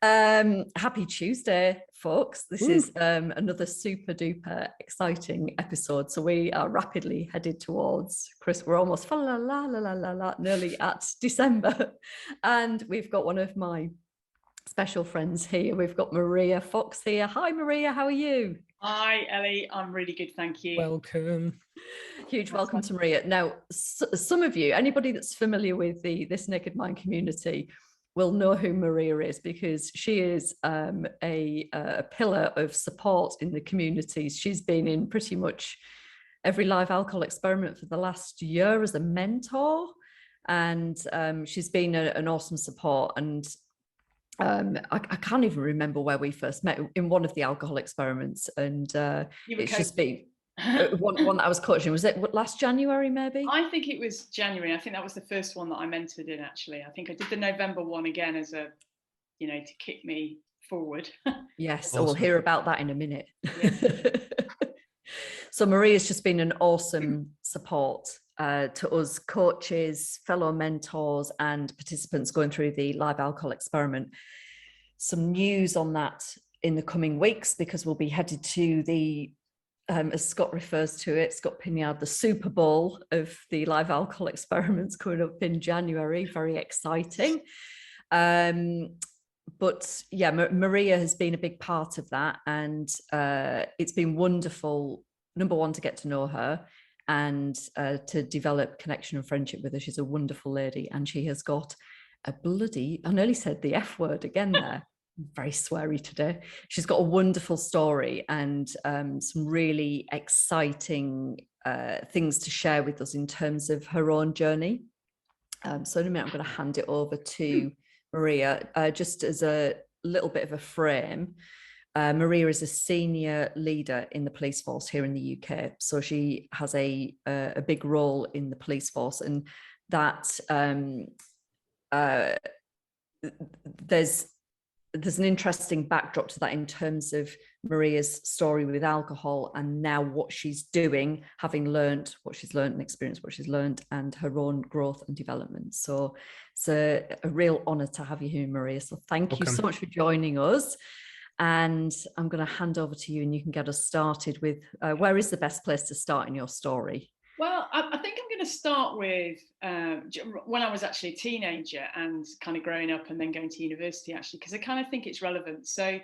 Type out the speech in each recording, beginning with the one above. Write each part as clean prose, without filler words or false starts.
Happy Tuesday, folks. This is another super duper exciting episode. So we are rapidly headed towards Chris. We're almost nearly at December. And we've got one of my special friends here. We've got Maria Fox here. Hi, Maria. How are you? Hi, Ellie. I'm really good, thank you. Welcome. Huge welcome to Maria. Now, some of you, anybody that's familiar with the This Naked Mind community will know who Maria is, because she is a pillar of support in the communities. She's been in pretty much every live alcohol experiment for the last year as a mentor, and she's been an awesome support. And I can't even remember where we first met, in one of the alcohol experiments, and it's just been one that I was coaching. Was it last January, maybe? I think it was January. I think that was the first one that I mentored in, actually. I think I did the November one again as a, to kick me forward. Yes, awesome. So we'll hear about that in a minute. Yeah. So Maria's just been an awesome support to us coaches, fellow mentors, and participants going through the live alcohol experiment. Some news on that in the coming weeks, because we'll be headed to the as Scott refers to it, Scott Pignard, the Super Bowl of the live alcohol experiments coming up in January. Very exciting. But yeah, Maria has been a big part of that, and it's been wonderful, number one, to get to know her and to develop connection and friendship with her. She's a wonderful lady, and she has got a bloody, I nearly said the F word again there. Very sweary today. She's got a wonderful story and some really exciting things to share with us in terms of her own journey. So in a minute, I'm going to hand it over to Maria. Just as a little bit of a frame, Maria is a senior leader in the police force here in the UK. So she has a big role in the police force, and that there's an interesting backdrop to that in terms of Maria's story with alcohol, and now what she's doing, having learned what she's learned and experienced what she's learned, and her own growth and development. So it's a real honor to have you here, Maria. So thank you so much for joining us. And I'm going to hand over to you, and you can get us started with where is the best place to start in your story? Well, I think I'm going to start with when I was actually a teenager and kind of growing up and then going to university, actually, because I kind of think it's relevant. So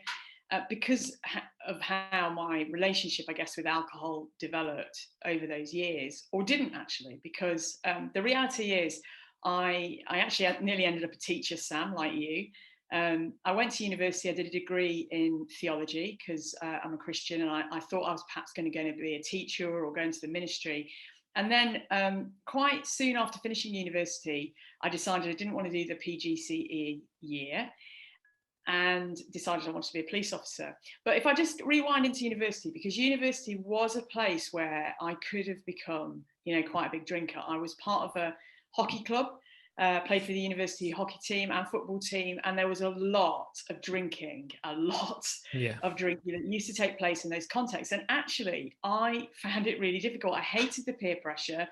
because of how my relationship, I guess, with alcohol developed over those years, or didn't actually, because the reality is I actually nearly ended up a teacher, Sam, like you. I went to university. I did a degree in theology because I'm a Christian, and I thought I was perhaps going to be a teacher or go into the ministry. And then quite soon after finishing university, I decided I didn't want to do the PGCE year and decided I wanted to be a police officer. But if I just rewind into university, because university was a place where I could have become, quite a big drinker. I was part of a hockey club, played for the university hockey team and football team, and there was a lot of drinking that used to take place in those contexts. And actually, I found it really difficult. I hated the peer pressure,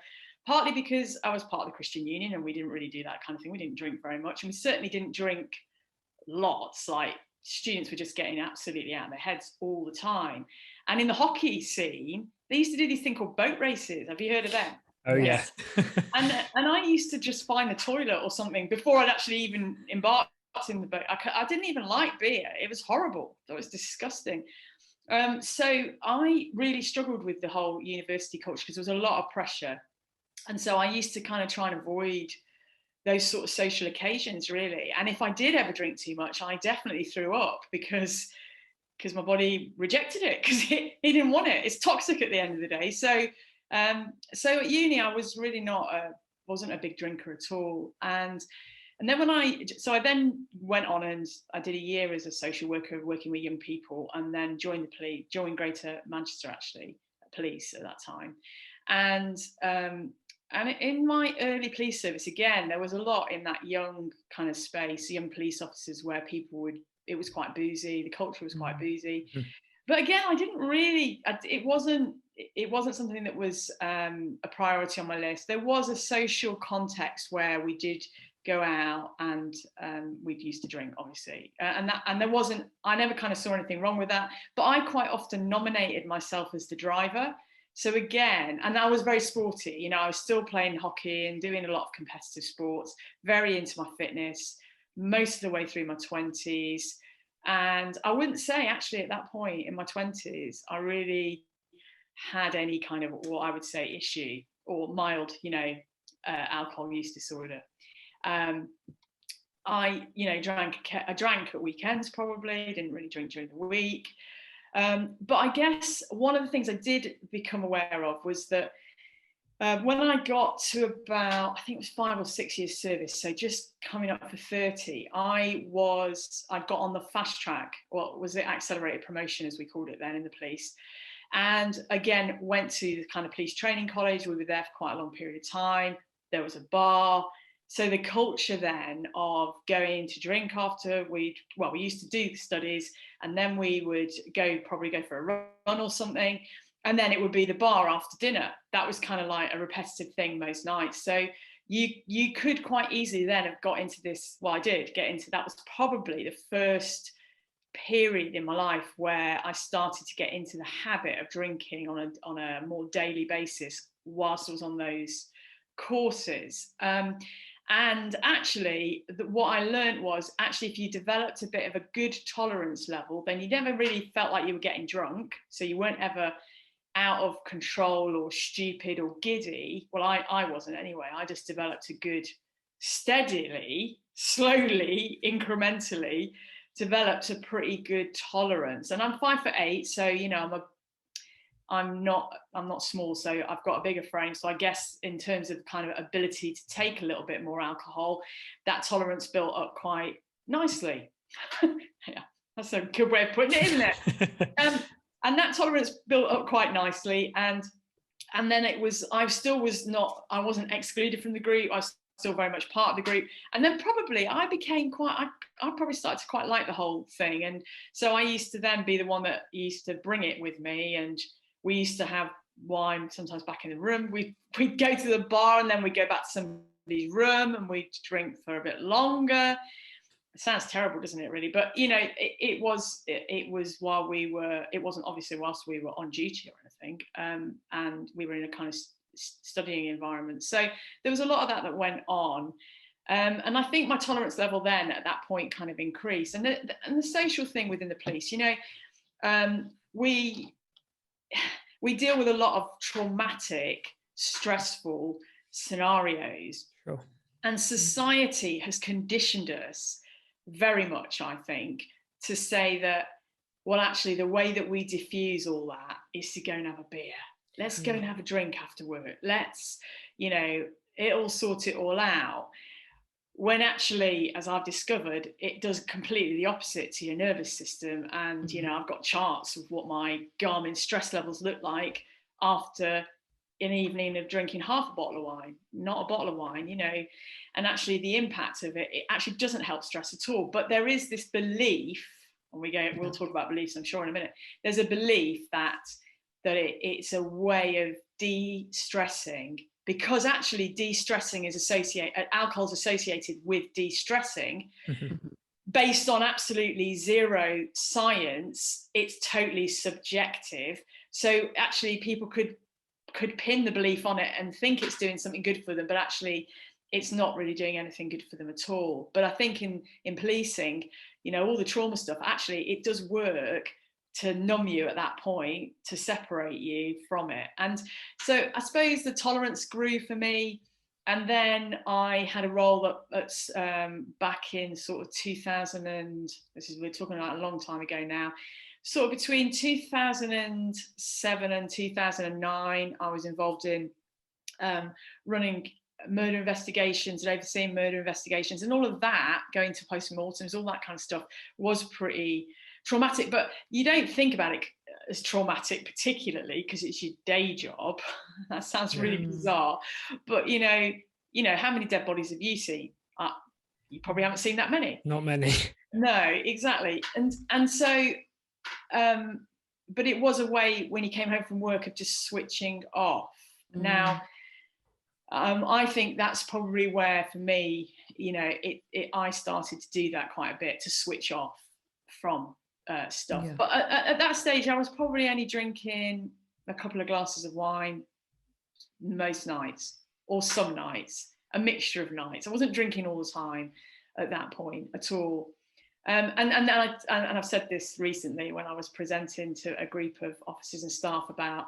partly because I was part of the Christian Union and we didn't really do that kind of thing. We didn't drink very much, and we certainly didn't drink lots. Like, students were just getting absolutely out of their heads all the time. And in the hockey scene, they used to do these thing called boat races. Have you heard of them? Oh, yes. and I used to just find the toilet or something before I'd actually even embarked in the boat. I didn't even like beer. It was horrible. It was disgusting. So I really struggled with the whole university culture because there was a lot of pressure. And so I used to kind of try and avoid those sort of social occasions, really. And if I did ever drink too much, I definitely threw up because my body rejected it, because it didn't want it. It's toxic at the end of the day. So at uni, I was really wasn't a big drinker at all. And then I then went on and I did a year as a social worker working with young people, and then joined Greater Manchester, actually, police at that time. And in my early police service, again, there was a lot in that young kind of space, young police officers, where it was quite boozy. The culture was quite boozy. But again, I didn't really, it wasn't something that was a priority on my list. There was a social context where we did go out, and we'd used to drink, obviously, and there wasn't, I never kind of saw anything wrong with that, but I quite often nominated myself as the driver. So again, and I was very sporty, you know, I was still playing hockey and doing a lot of competitive sports, very into my fitness most of the way through my 20s. And I wouldn't say actually at that point in my 20s I really had any kind of what I would say issue or mild, you know, alcohol use disorder. I, you know, I drank at weekends, probably didn't really drink during the week. But I guess one of the things I did become aware of was that when I got to about, I think it was 5 or 6 years service, so just coming up for 30, I'd got on the fast track, what was it, accelerated promotion as we called it then in the police. And again, went to the kind of police training college. We were there for quite a long period of time. There was a bar. So the culture then of going to drink after we used to do the studies, and then we would probably go for a run or something. And then it would be the bar after dinner. That was kind of like a repetitive thing most nights. So you could quite easily then have got into this. Well, I did get into that. Was probably the first period in my life where I started to get into the habit of drinking on a more daily basis whilst I was on those courses. And actually, what I learned was actually if you developed a bit of a good tolerance level, then you never really felt like you were getting drunk. So you weren't ever out of control or stupid or giddy. Well, I wasn't anyway. I just developed a good, steadily, slowly, incrementally developed a pretty good tolerance. And I'm 5'8", so you know I'm not small, so I've got a bigger frame. So I guess in terms of kind of ability to take a little bit more alcohol, that tolerance built up quite nicely. Yeah, that's a good way of putting it, isn't it? And that tolerance built up quite nicely. And then I wasn't excluded from the group. I was still very much part of the group. And then probably I probably started to quite like the whole thing. And so I used to then be the one that used to bring it with me. And we used to have wine sometimes back in the room. We'd go to the bar and then we'd go back to somebody's room and we'd drink for a bit longer. It sounds terrible, doesn't it, really? But you know, it was while it wasn't obviously whilst we were on duty or anything, and we were in a kind of studying environment. So there was a lot of that went on, and I think my tolerance level then at that point kind of increased. And the social thing within the police, you know, we deal with a lot of traumatic, stressful scenarios, sure. And society has conditioned us very much, I think, to say that, well, actually, the way that we diffuse all that is to go and have a beer. Let's go and have a drink after work. Let's, you know, it'll sort it all out. When actually, as I've discovered, it does completely the opposite to your nervous system. And, you know, I've got charts of what my Garmin stress levels look like after an evening of drinking half a bottle of wine, not a bottle of wine, you know. And actually the impact of it actually doesn't help stress at all. But there is this belief, and we'll talk about beliefs, I'm sure, in a minute. There's a belief that it's a way of de-stressing, because actually de-stressing is alcohol's associated with de-stressing. Based on absolutely zero science. It's totally subjective. So actually people could pin the belief on it and think it's doing something good for them, but actually it's not really doing anything good for them at all. But I think in policing, you know, all the trauma stuff, actually it does work to numb you at that point, to separate you from it. And so I suppose the tolerance grew for me. And then I had a role that's back in sort of 2000, and we're talking about a long time ago now, sort of between 2007 and 2009, I was involved in running murder investigations and overseeing murder investigations, and all of that, going to postmortems, all that kind of stuff was pretty traumatic. But you don't think about it as traumatic particularly because it's your day job. That sounds really bizarre, but you know how many dead bodies have you seen? You probably haven't seen that many. Not many. No, exactly. And so but it was a way when you came home from work of just switching off. Now I think that's probably where for me I started to do that quite a bit, to switch off from stuff. Yeah. But at that stage, I was probably only drinking a couple of glasses of wine most nights, or some nights, a mixture of nights. I wasn't drinking all the time at that point at all. And I've said this recently when I was presenting to a group of officers and staff about,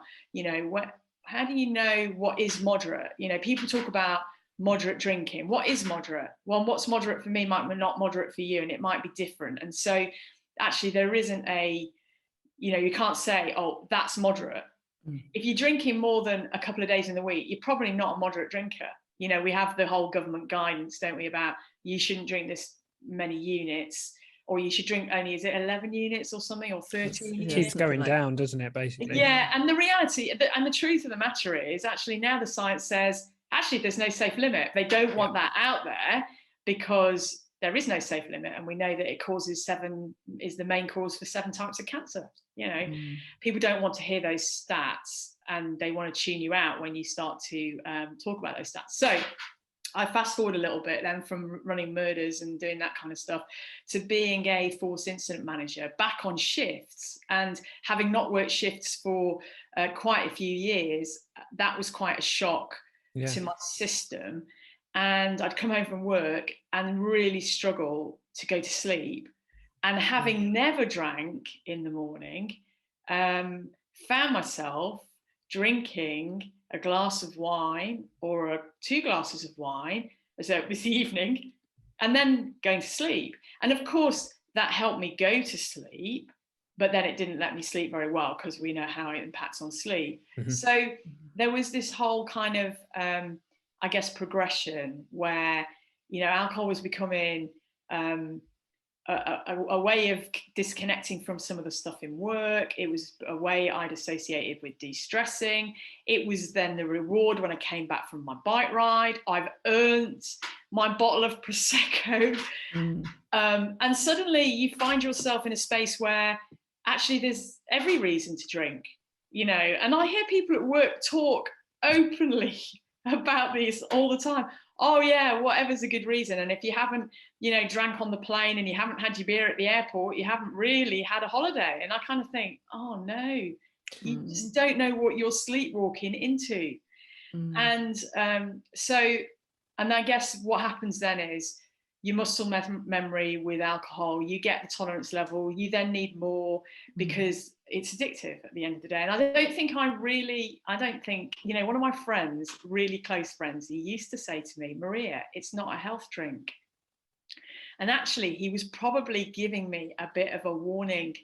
how do you know what is moderate? People talk about moderate drinking. What is moderate? Well, what's moderate for me might be not moderate for you, and it might be different. And so actually there isn't you can't say, oh, that's moderate. If you're drinking more than a couple of days in the week, you're probably not a moderate drinker. We have the whole government guidance, don't we, about you shouldn't drink this many units, or you should drink only, is it 11 units or something, or 13 units? It keeps going down, doesn't it, basically? Yeah, and the reality, and the truth of the matter is, actually now the science says, actually there's no safe limit. They don't want that out there because there is no safe limit, and we know that it is the main cause for 7 types of cancer. People don't want to hear those stats, and they want to tune you out when you start to talk about those stats. So I fast forward a little bit then from running murders and doing that kind of stuff to being a force incident manager, back on shifts, and having not worked shifts for quite a few years. That was quite a shock to my system. And I'd come home from work and really struggle to go to sleep. And having never drank in the morning, found myself drinking a glass of wine or 2 glasses of wine this evening, and then going to sleep. And of course, that helped me go to sleep, but then it didn't let me sleep very well, because we know how it impacts on sleep. Mm-hmm. So there was this whole kind of, I guess, progression where, alcohol was becoming a way of disconnecting from some of the stuff in work. It was a way I'd associated with de-stressing. It was then the reward when I came back from my bike ride. I've earned my bottle of Prosecco. And suddenly you find yourself in a space where actually there's every reason to drink, and I hear people at work talk openly about this all the time. Oh yeah, whatever's a good reason. And if you haven't, drank on the plane and you haven't had your beer at the airport, you haven't really had a holiday. And I kind of think, oh no, you just don't know what you're sleepwalking into. And and I guess what happens then is your muscle memory with alcohol, you get the tolerance level, you then need more because it's addictive at the end of the day. And I don't think, one of my friends, really close friends, he used to say to me, Maria, it's not a health drink. And actually, he was probably giving me a bit of a warning,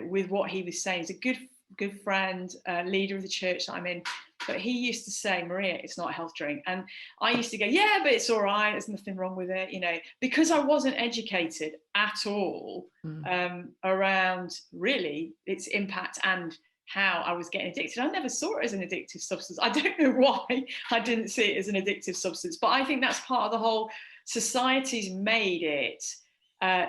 with what he was saying. He's a good friend, leader of the church that I'm in. But he used to say, Maria, it's not a health drink. And I used to go, yeah, but it's all right. There's nothing wrong with it, because I wasn't educated at all around really its impact and how I was getting addicted. I never saw it as an addictive substance. I don't know why I didn't see it as an addictive substance, but I think that's part of the whole society's made it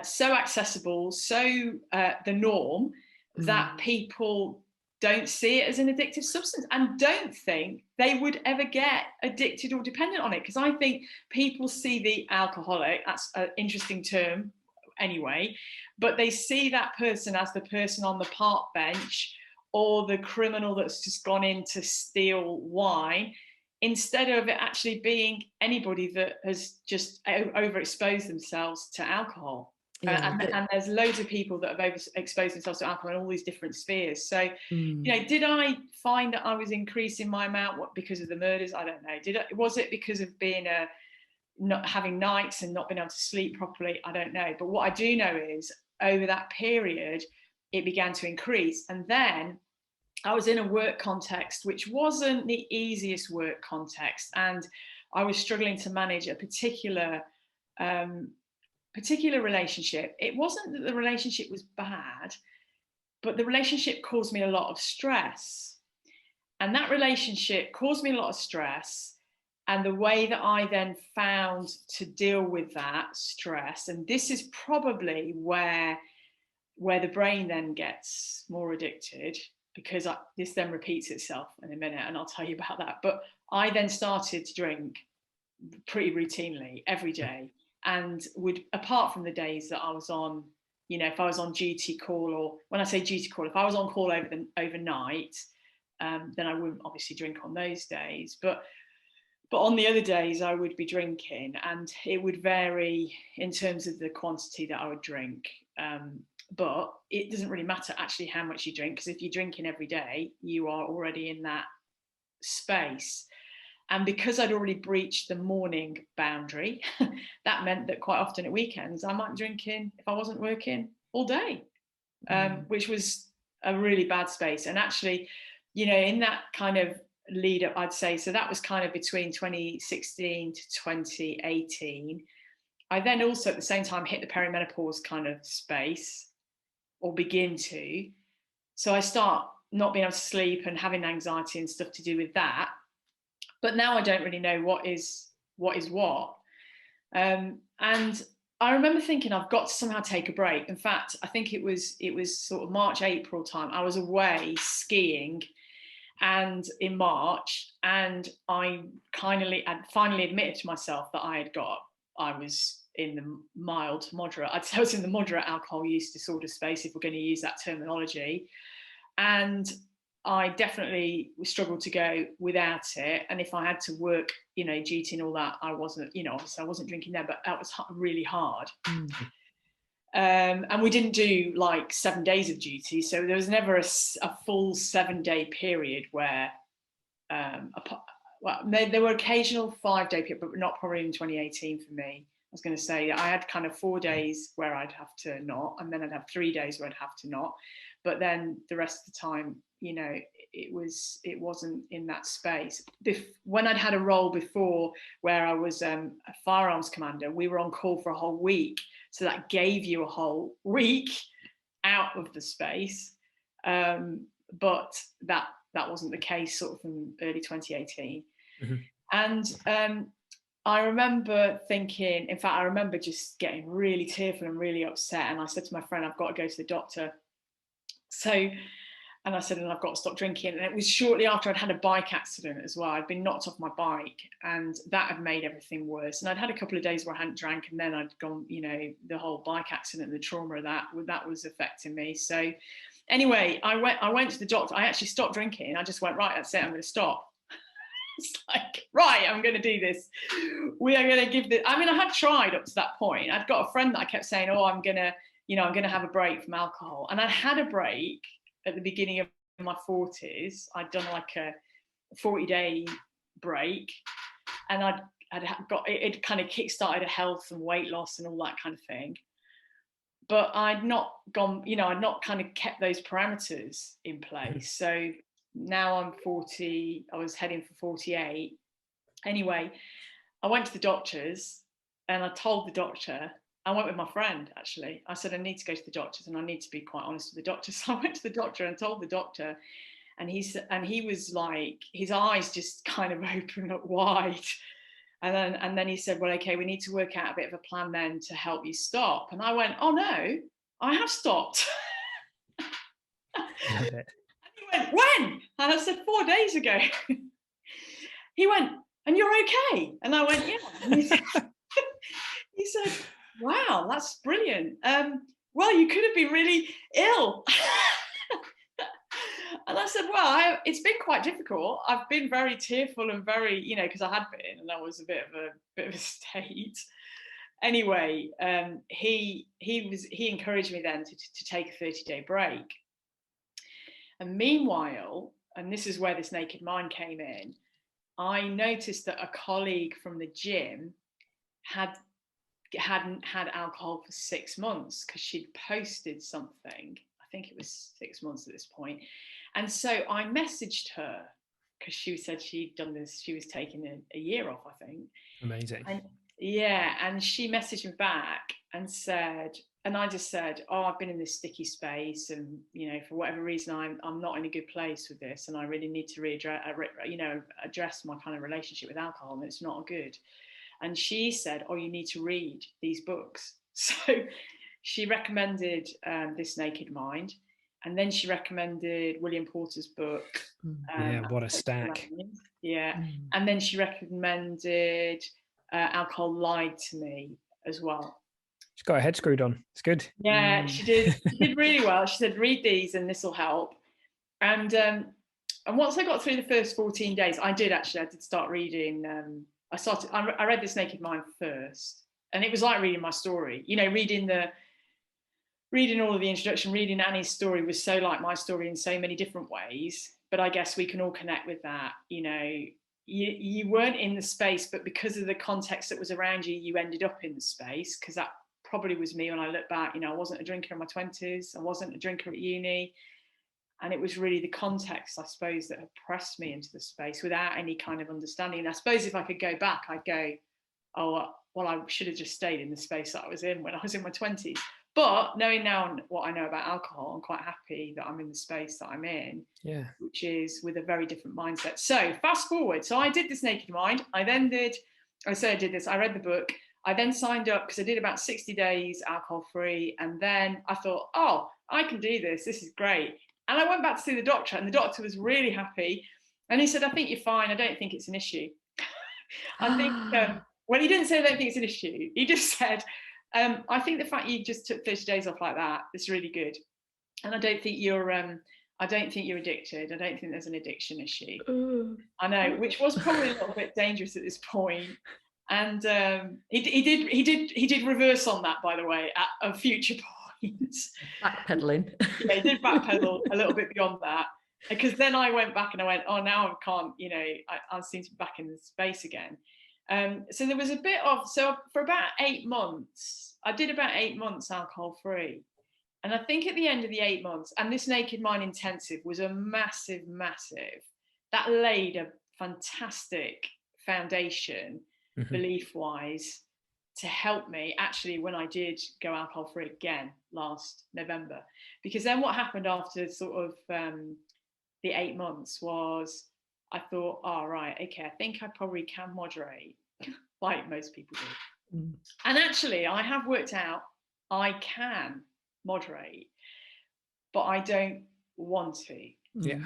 so accessible, so the norm that people don't see it as an addictive substance and don't think they would ever get addicted or dependent on it. Because I think people see the alcoholic, that's an interesting term anyway, but they see that person as the person on the park bench or the criminal that's just gone in to steal wine, instead of it actually being anybody that has just overexposed themselves to alcohol. And there's loads of people that have overexposed themselves to alcohol in all these different spheres. So, did I find that I was increasing my amount because of the murders? I don't know. Was it because of being not having nights and not being able to sleep properly? I don't know. But what I do know is over that period, it began to increase. And then I was in a work context, which wasn't the easiest work context. And I was struggling to manage a particular relationship. It wasn't that the relationship was bad, but the relationship caused me a lot of stress. And that relationship caused me a lot of stress. And the way that I then found to deal with that stress, and this is probably where the brain then gets more addicted, because this then repeats itself in a minute, and I'll tell you about that. But I then started to drink pretty routinely every day, and would, apart from the days that I was on, you know, if I was on duty call, or when I say duty call, if I was on call overnight, then I wouldn't obviously drink on those days. But on the other days I would be drinking, and it would vary in terms of the quantity that I would drink. But it doesn't really matter actually how much you drink, because if you're drinking every day, you are already in that space. And because I'd already breached the morning boundary, that meant that quite often at weekends, I might be drinking, if I wasn't working, all day, which was a really bad space. And actually, you know, in that kind of lead up, I'd say, so that was kind of between 2016 to 2018. I then also at the same time hit the perimenopause kind of space, or begin to. So I start not being able to sleep and having anxiety and stuff to do with that. But now I don't really know what is what. And I remember thinking I've got to somehow take a break. In fact, I think it was sort of March, April time. I was away skiing, and in March, and I finally admitted to myself that I was in the mild to moderate. I'd say I was in the moderate alcohol use disorder space, if we're going to use that terminology. And I definitely struggled to go without it. And if I had to work, you know, duty and all that, I wasn't, you know, obviously I wasn't drinking there, but that was really hard. And we didn't do like 7 days of duty. So there was never a full 7-day period where, there were occasional 5-day periods, but not probably in 2018 for me. I was going to say I had kind of 4 days where I'd have to not, and then I'd have 3 days where I'd have to not. But then the rest of the time, you know, it wasn't in that space. When I'd had a role before where I was a firearms commander, we were on call for a whole week. So that gave you a whole week out of the space. But that wasn't the case sort of from early 2018. Mm-hmm. And I remember thinking, in fact, I remember just getting really tearful and really upset. And I said to my friend, I've got to go to the doctor. And I said, and I've got to stop drinking. And it was shortly after I'd had a bike accident as well. I'd been knocked off my bike, and that had made everything worse. And I'd had a couple of days where I hadn't drank, and then I'd gone, you know, the whole bike accident, the trauma of that was affecting me. So anyway, I went to the doctor. I actually stopped drinking. I just went, right, that's it, I'm going to stop. It's like, right, I'm going to do this. We are going to give this. I mean, I had tried up to that point. I'd got a friend that I kept saying, oh, I'm going to have a break from alcohol. And I had a break at the beginning of my 40s. I'd done like a 40-day break, and I'd got it kind of kick-started a health and weight loss and all that kind of thing. But I'd not gone, you know, I'd not kind of kept those parameters in place. So now I'm 40, I was heading for 48. Anyway, I went to the doctors, and I told the doctor, I went with my friend, actually. I said, I need to go to the doctors, and I need to be quite honest with the doctor. So I went to the doctor and told the doctor, and he was like, his eyes just kind of opened up wide. And then he said, well, okay, we need to work out a bit of a plan then to help you stop. And I went, oh no, I have stopped. And he went, when? And I said, 4 days ago. He went, and you're okay? And I went, yeah. He said, wow, that's brilliant. Well, you could have been really ill. And I said, well, it's been quite difficult. I've been very tearful and very, you know, because I had been, and that was a bit of a state. Anyway, he encouraged me then to take a 30-day break. And meanwhile, and this is where this naked mind came in, I noticed that a colleague from the gym hadn't had alcohol for 6 months because she'd posted something. I think it was 6 months at this point. And so I messaged her because she said she'd done this. She was taking a year off, I think. Amazing. And she messaged me back and said, and I just said, oh, I've been in this sticky space, and, you know, for whatever reason, I'm not in a good place with this, and I really need to address my kind of relationship with alcohol, and it's not good. And she said, oh, you need to read these books. So she recommended This Naked Mind. And then she recommended William Porter's book. Yeah, what a stack. Yeah. And then she recommended alcohol lied to me as well. She's got her head screwed on. It's good. Yeah, she did. She did really well. She said, read these and this will help. And once I got through the first 14 days, I did start reading. I read This Naked Mind first, and it was like reading my story. You know, reading all of the introduction, reading Annie's story was so like my story in so many different ways. But I guess we can all connect with that. You know, you weren't in the space, but because of the context that was around you, you ended up in the space, because that probably was me when I look back. You know, I wasn't a drinker in my 20s. I wasn't a drinker at uni. And it was really the context, I suppose, that had pressed me into the space without any kind of understanding. And I suppose if I could go back, I'd go, oh, well, I should have just stayed in the space that I was in when I was in my 20s. But knowing now what I know about alcohol, I'm quite happy that I'm in the space that I'm in, which is with a very different mindset. So fast forward. So I did This Naked Mind. I read the book. I then signed up because I did about 60 days alcohol free. And then I thought, oh, I can do this. This is great. And I went back to see the doctor, and the doctor was really happy. And he said, I think you're fine. I don't think it's an issue. I think, well, he didn't say I don't think it's an issue. He just said, I think the fact you just took 30 days off like that is really good. And I don't think you're addicted. I don't think there's an addiction issue. I know, which was probably a little bit dangerous at this point. And he did reverse on that, by the way, at a future point. Backpedaling. Yeah, he did backpedal a little bit beyond that, because then I went back and I went, oh, now I can't, you know, I seem to be back in the space again. So there was a bit of, so for about 8 months, I did about 8 months alcohol free. And I think at the end of the 8 months, and this Naked Mind Intensive was a massive, that laid a fantastic foundation, belief-wise, to help me actually when I did go alcohol free again last November. Because then what happened after sort of the 8 months was I thought, oh, right, okay, I think I probably can moderate like most people do. And actually I have worked out I can moderate, but I don't want to. Yeah.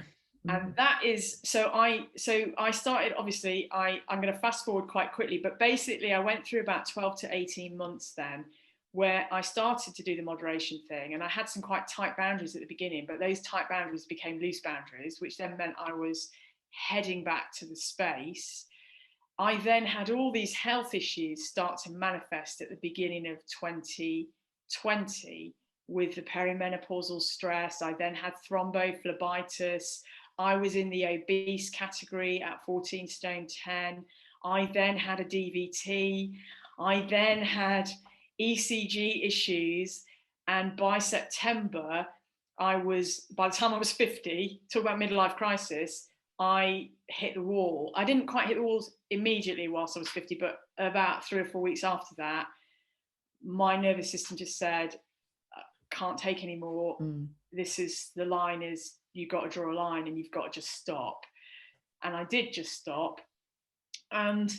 And that is, so I started, obviously, I'm going to fast forward quite quickly, but basically I went through about 12 to 18 months then where I started to do the moderation thing, and I had some quite tight boundaries at the beginning, but those tight boundaries became loose boundaries, which then meant I was heading back to the space. I then had all these health issues start to manifest at the beginning of 2020 with the perimenopausal stress. I then had thrombophlebitis. I was in the obese category at 14 stone 10. I then had a DVT. I then had ECG issues. And by September, by the time I was 50, talk about midlife crisis, I hit the wall. I didn't quite hit the walls immediately whilst I was 50, but about 3 or 4 weeks after that, my nervous system just said, can't take any more. The line is, you've got to draw a line and you've got to just stop. And I did just stop. And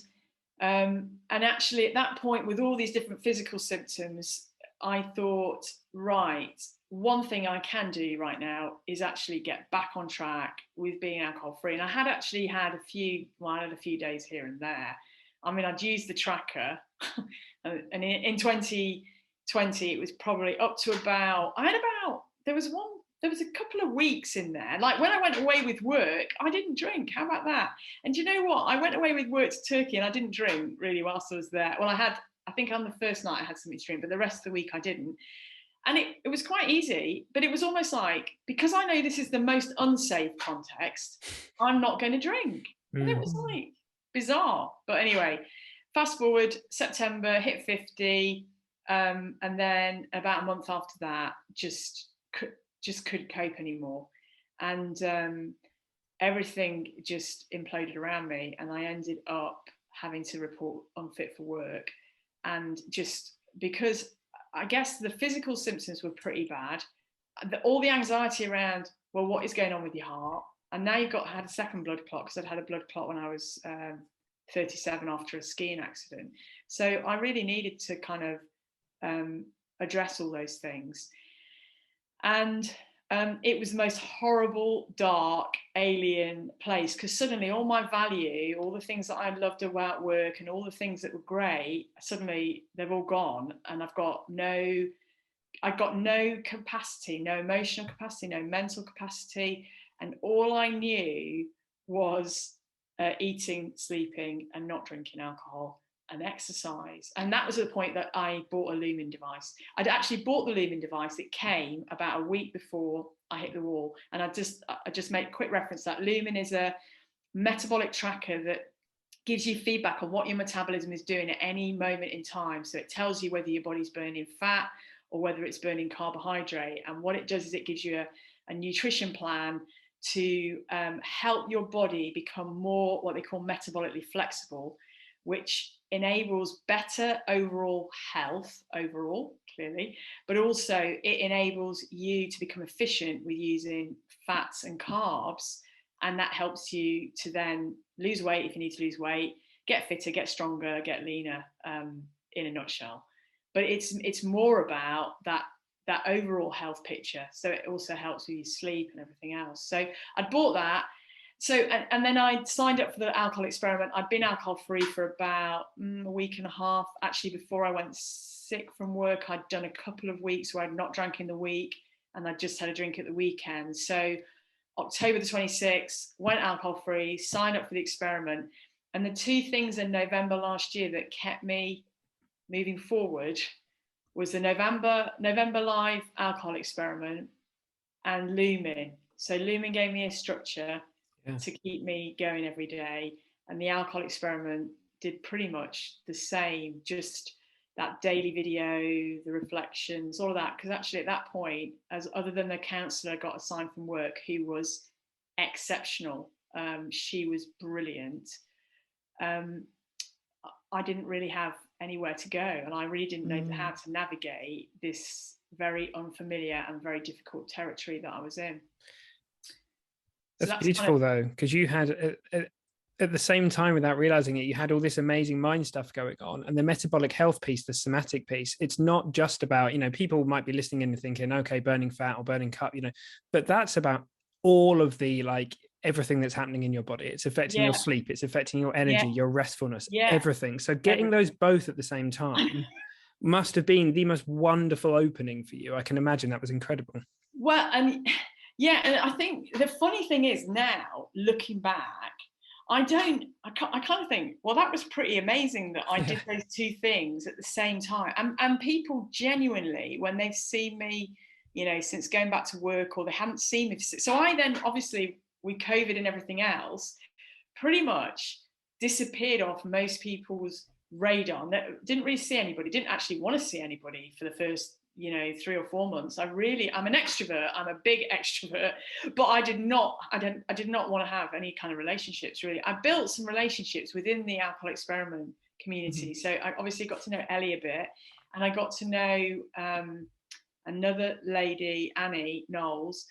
actually at that point, with all these different physical symptoms, I thought, right, one thing I can do right now is actually get back on track with being alcohol free. And I had actually had a few days here and there. I mean, I'd used the tracker and in 2020, it was probably up to there was a couple of weeks in there. Like when I went away with work, I didn't drink. How about that? And do you know what? I went away with work to Turkey and I didn't drink really whilst I was there. Well, I think on the first night I had something to drink, but the rest of the week I didn't. And it was quite easy, but it was almost like, because I know this is the most unsafe context, I'm not going to drink. And it was like bizarre. But anyway, fast forward, September, hit 50. And then about a month after that, just couldn't cope anymore. And everything just imploded around me. And I ended up having to report unfit for work. And just because I guess the physical symptoms were pretty bad, all the anxiety around, well, what is going on with your heart? And now had a second blood clot, because I'd had a blood clot when I was 37 after a skiing accident. So I really needed to kind of address all those things. And it was the most horrible, dark, alien place, because suddenly all my value, all the things that I loved about work and all the things that were great, suddenly they've all gone, and I've got no capacity, no emotional capacity, no mental capacity, and all I knew was eating, sleeping, and not drinking alcohol, and exercise. And that was the point that I bought a Lumen device. I'd actually bought the Lumen device. It came about a week before I hit the wall. And I just make a quick reference that Lumen is a metabolic tracker that gives you feedback on what your metabolism is doing at any moment in time. So it tells you whether your body's burning fat or whether it's burning carbohydrate. And what it does is it gives you a nutrition plan to help your body become more what they call metabolically flexible, which enables better overall health, clearly, but also it enables you to become efficient with using fats and carbs, and that helps you to then lose weight if you need to lose weight, get fitter, get stronger, get leaner, in a nutshell. But it's more about that overall health picture. So it also helps with your sleep and everything else. So I bought that. So, and then I signed up for the alcohol experiment. I'd been alcohol free for about a week and a half. Actually, before I went sick from work, I'd done a couple of weeks where I'd not drank in the week, and I just had a drink at the weekend. So October the 26th, went alcohol free, signed up for the experiment. And the two things in November last year that kept me moving forward was the November Live alcohol experiment and Lumen. So Lumen gave me a structure to keep me going every day, and the alcohol experiment did pretty much the same, just that daily video, the reflections, all of that. Because actually at that point, as other than the counsellor I got assigned from work, who was exceptional, she was brilliant, I didn't really have anywhere to go, and I really didn't know how to navigate this very unfamiliar and very difficult territory that I was in. That's beautiful, though, because you had at the same time, without realizing it, you had all this amazing mind stuff going on, and the metabolic health piece, the somatic piece. It's not just about, people might be listening in and thinking, okay, burning fat or burning cut, but that's about all of the everything that's happening in your body. It's affecting your sleep, it's affecting your energy, your restfulness, everything. So getting those both at the same time must have been the most wonderful opening for you. I can imagine that was incredible. Well, and I think the funny thing is, now looking back, I kind of think, well, that was pretty amazing that I did those two things at the same time. And people genuinely, when they've seen me, since going back to work, or they haven't seen me. So I then, obviously, with COVID and everything else, pretty much disappeared off most people's radar. Didn't really see anybody, didn't actually want to see anybody for the first 3 or 4 months. I'm an extrovert, I'm a big extrovert, but I did not want to have any kind of relationships, really. I built some relationships within the alcohol experiment community. So I obviously got to know Ellie a bit, and I got to know another lady, Annie Knowles,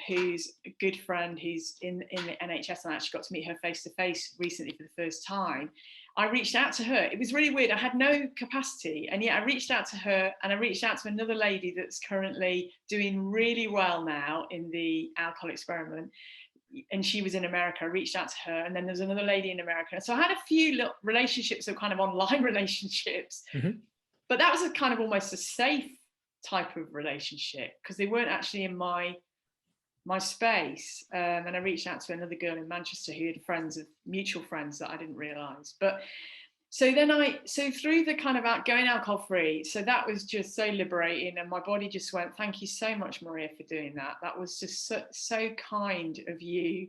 who's a good friend, who's in the NHS, and I actually got to meet her face to face recently for the first time. I reached out to her. It was really weird. I had no capacity, and yet I reached out to her, and I reached out to another lady that's currently doing really well now in the alcohol experiment, and she was in America. I reached out to her, and then there's another lady in America. So I had a few little relationships, so kind of online relationships, but that was a kind of almost a safe type of relationship, because they weren't actually in my space. And I reached out to another girl in Manchester who had mutual friends that I didn't realise. But so through the kind of going alcohol free, so that was just so liberating, and my body just went, thank you so much, Maria, for doing that. That was just so kind of you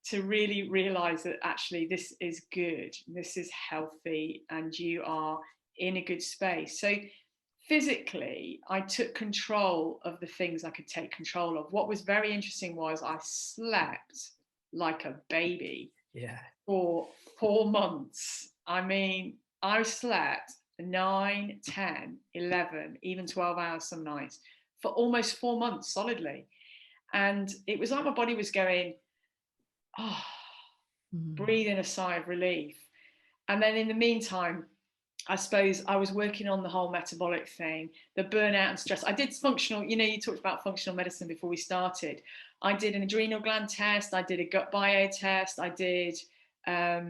to really realise that actually this is good, this is healthy, and you are in a good space. So physically, I took control of the things I could take control of. What was very interesting was I slept like a baby for 4 months. I mean, I slept 9, 10, 11, even 12 hours some nights for almost 4 months solidly. And it was like my body was going, breathing a sigh of relief. And then in the meantime, I suppose I was working on the whole metabolic thing, the burnout and stress. I did functional, you talked about functional medicine before we started. I did an adrenal gland test, I did a gut bio test, I did a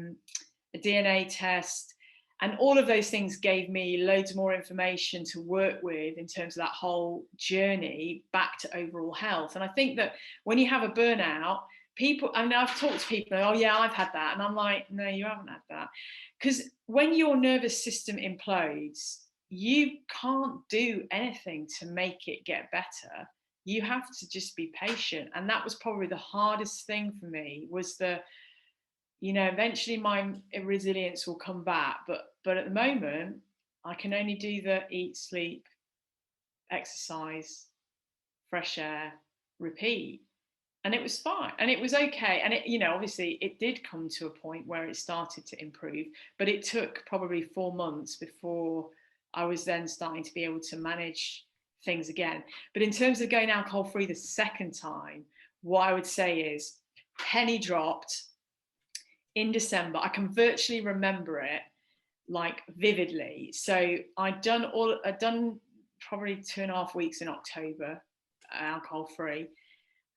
DNA test, and all of those things gave me loads more information to work with in terms of that whole journey back to overall health. And I think that when you have a burnout, people, I mean, I've talked to people, oh yeah, I've had that. And I'm like, no, you haven't had that. Because when your nervous system implodes, you can't do anything to make it get better. You have to just be patient. And that was probably the hardest thing for me, was eventually my resilience will come back. But at the moment, I can only do the eat, sleep, exercise, fresh air, repeat. And it was fine, and it was okay. And it, obviously it did come to a point where it started to improve, but it took probably 4 months before I was then starting to be able to manage things again. But in terms of going alcohol free the second time, what I would say is penny dropped in December. I can virtually remember it like vividly. So I'd done probably 2.5 weeks in October, alcohol free.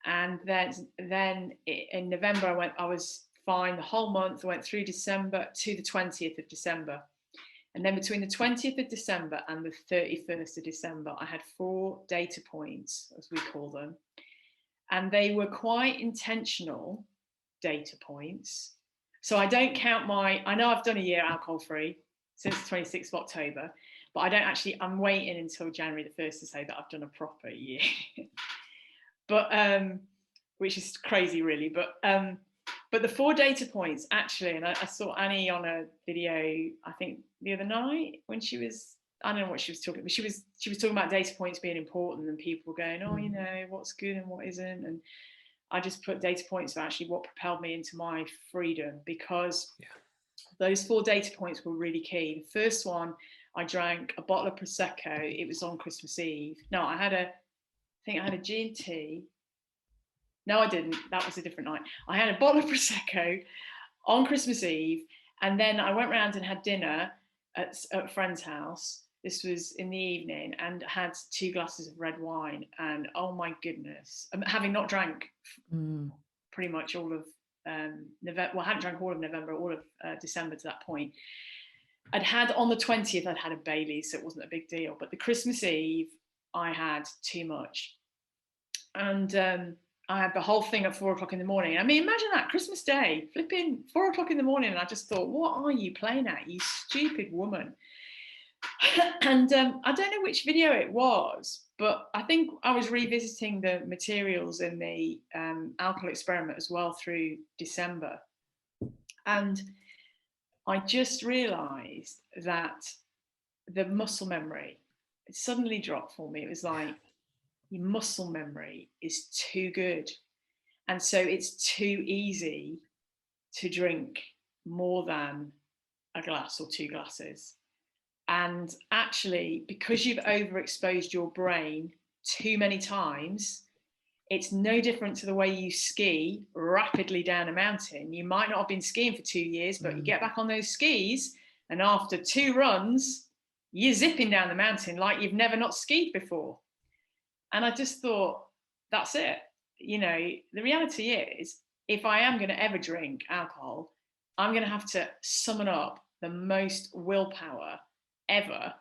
And then in November, I was fine the whole month. I went through December to the 20th of December. And then between the 20th of December and the 31st of December, I had 4 data points, as we call them. And they were quite intentional data points. So I don't count I know I've done a year alcohol free since the 26th of October, but I'm waiting until January the 1st to say that I've done a proper year. But which is crazy, really. But the 4 data points, actually, and I saw Annie on a video, I think the other night, when I don't know what she was talking about, but she was talking about data points being important, and people were going, oh, what's good and what isn't. And I just put data points of actually what propelled me into my freedom, because those 4 data points were really key. The first one, I drank a bottle of Prosecco. It was on Christmas Eve. No, I had a G&T. No, I didn't. That was a different night. I had a bottle of Prosecco on Christmas Eve, and then I went round and had dinner at a friend's house. This was in the evening, and had 2 glasses of red wine. And oh my goodness, having not drank pretty much all of November. Well, I hadn't drank all of November, all of December to that point. I'd had on the 20th, I'd had a Bailey's, so it wasn't a big deal. But the Christmas Eve, I had too much. And I had the whole thing at 4 o'clock in the morning. I mean, imagine that, Christmas Day, flipping 4 o'clock in the morning. And I just thought, what are you playing at, you stupid woman? And I don't know which video it was, but I think I was revisiting the materials in the alcohol experiment as well through December. And I just realized that the muscle memory, it suddenly dropped for me. It was like, your muscle memory is too good. And so it's too easy to drink more than a glass or 2 glasses. And actually, because you've overexposed your brain too many times, it's no different to the way you ski rapidly down a mountain. You might not have been skiing for 2 years, but you get back on those skis, and after 2 runs, you're zipping down the mountain like you've never not skied before. And I just thought, that's it. The reality is, if I am going to ever drink alcohol, I'm going to have to summon up the most willpower ever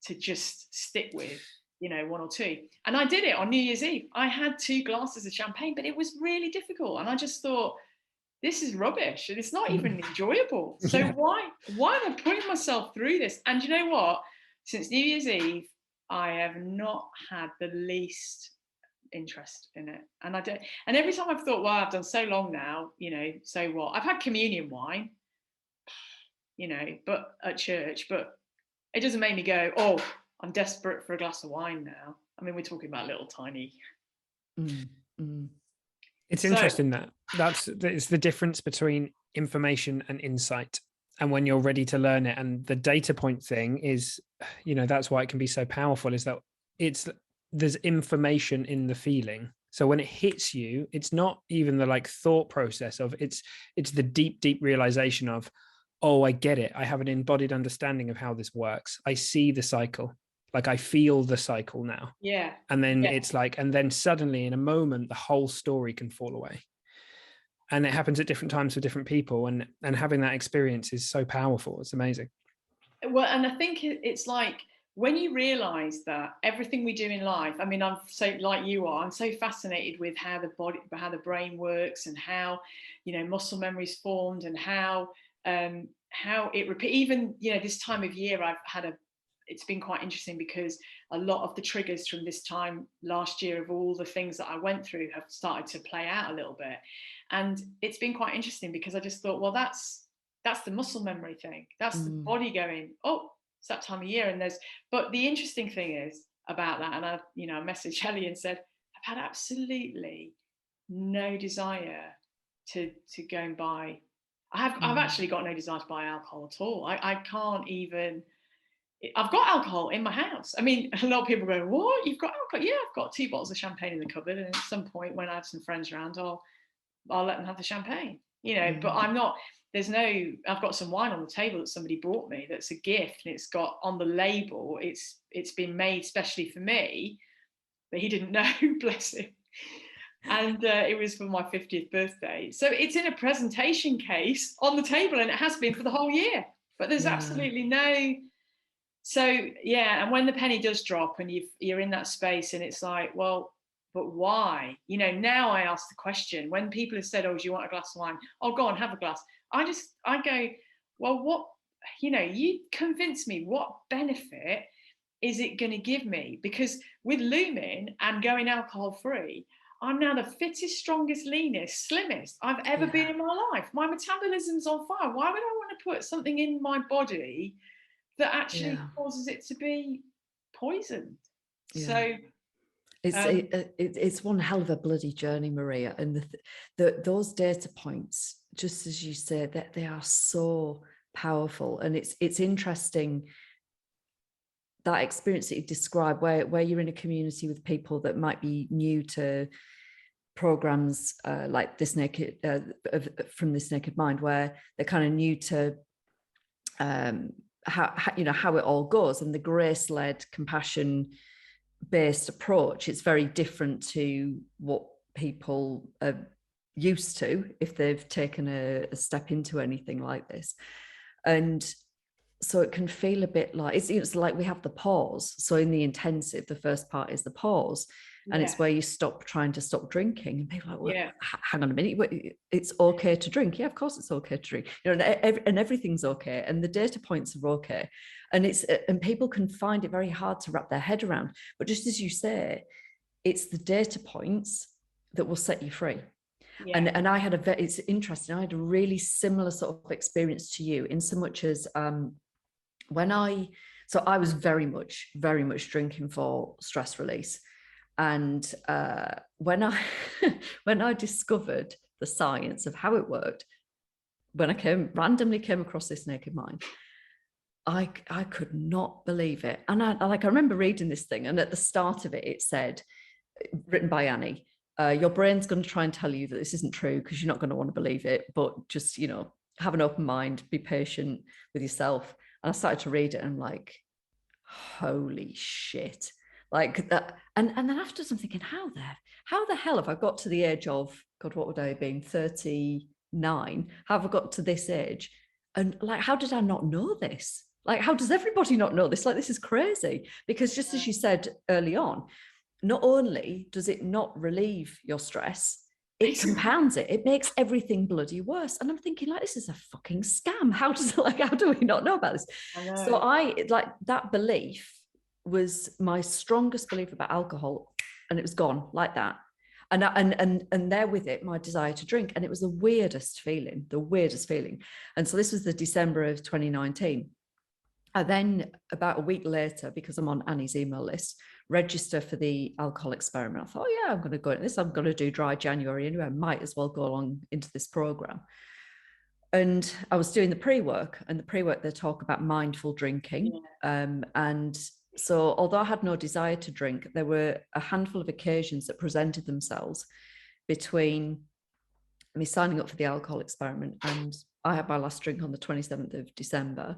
to just stick with, 1 or 2. And I did it on New Year's Eve. I had 2 glasses of champagne, but it was really difficult. And I just thought, this is rubbish. And it's not even enjoyable. So why am I putting myself through this? And you know what? Since New Year's Eve, I have not had the least interest in it. And and every time I've thought, well, I've done so long now, so what? I've had communion wine, but at church, but it doesn't make me go, oh, I'm desperate for a glass of wine now. I mean, we're talking about little tiny. It's interesting it's the difference between information and insight. And when you're ready to learn it, and the data point thing is, that's why it can be so powerful, is that there's information in the feeling. So when it hits you, it's not even the thought process of it's the deep realization of, oh, I get it. I have an embodied understanding of how this works. I see the cycle. Like I feel the cycle now. Yeah. And then it's like, and then suddenly in a moment, the whole story can fall away. And it happens at different times for different people. And having that experience is so powerful. It's amazing. Well, and I think it's like when you realize that everything we do in life, I mean, I'm so, like you are, I'm so fascinated with how the brain works, and how, you know, muscle memory is formed, and how it repeat. Even, you know, this time of year, it's been quite interesting because a lot of the triggers from this time last year of all the things that I went through have started to play out a little bit. And it's been quite interesting because I just thought, well, that's the muscle memory thing. That's the body going, oh, it's that time of year. And but the interesting thing is about that, and I messaged Ellie and said, I've had absolutely no desire to go and buy. I've actually got no desire to buy alcohol at all. I can't even. I've got alcohol in my house. I mean, a lot of people go, what? You've got alcohol? Yeah, I've got 2 bottles of champagne in the cupboard. And at some point when I have some friends around, I'll let them have the champagne, you know, but I'm not, I've got some wine on the table that somebody brought me that's a gift, and it's got on the label, it's been made specially for me, but he didn't know, bless him. And it was for my 50th birthday. So it's in a presentation case on the table, and it has been for the whole year, but there's absolutely no. So, yeah, and when the penny does drop and you're in that space, and it's like, well, but why? You know, now I ask the question, when people have said, oh, do you want a glass of wine? Oh, go on, have a glass. I go, well, what, you know, you convince me, what benefit is it going to give me? Because with Lumin and going alcohol free, I'm now the fittest, strongest, leanest, slimmest I've ever been in my life. My metabolism's on fire. Why would I want to put something in my body that actually causes it to be poisoned? So it's one hell of a bloody journey, Maria, and those data points, just as you said, that they are so powerful. And it's interesting, that experience that you described, where you're in a community with people that might be new to programs like this naked from This Naked Mind, where they're kind of new to how it all goes, and the grace-led, compassion-based approach. It's very different to what people are used to if they've taken a step into anything like this. And so it can feel a bit like it's like we have the pause. So in the intensive, the first part is the pause, and it's where you trying to stop drinking, and people are like, well, hang on a minute, it's okay to drink. Yeah, of course it's okay to drink, you know, and everything's okay, and the data points are okay, and people can find it very hard to wrap their head around. But just as you say, it's the data points that will set you free. And I had it's interesting, I had a really similar sort of experience to you, in so much as so I was very much drinking for stress release. And when I discovered the science of how it worked, when I randomly came across This Naked Mind, I could not believe it. And I remember reading this thing, and at the start of it, it said, written by Annie, your brain's going to try and tell you that this isn't true, because you're not going to want to believe it, but just, you know, have an open mind, be patient with yourself. And I started to read it, and I'm like, holy shit. Like that. And then afterwards I'm thinking, how the hell have I got to the age of, God, what would I have been, 39? How have I got to this age? And like, how did I not know this? Like, how does everybody not know this? Like, this is crazy. Because just as you said early on, not only does it not relieve your stress, it compounds it. It makes everything bloody worse. And I'm thinking, like, this is a fucking scam. How do we not know about this? So I like that belief was my strongest belief about alcohol, and it was gone like that. And there with it, my desire to drink. And it was the weirdest feeling. And so this was the December of 2019. And then about a week later, because I'm on Annie's email list, register for the alcohol experiment. I thought, oh yeah, I'm going to go into this. I'm going to do dry January anyway. I might as well go along into this program. And I was doing the pre-work, and the pre-work, they talk about mindful drinking. And so although I had no desire to drink, there were a handful of occasions that presented themselves between me signing up for the alcohol experiment, and I had my last drink on the 27th of December.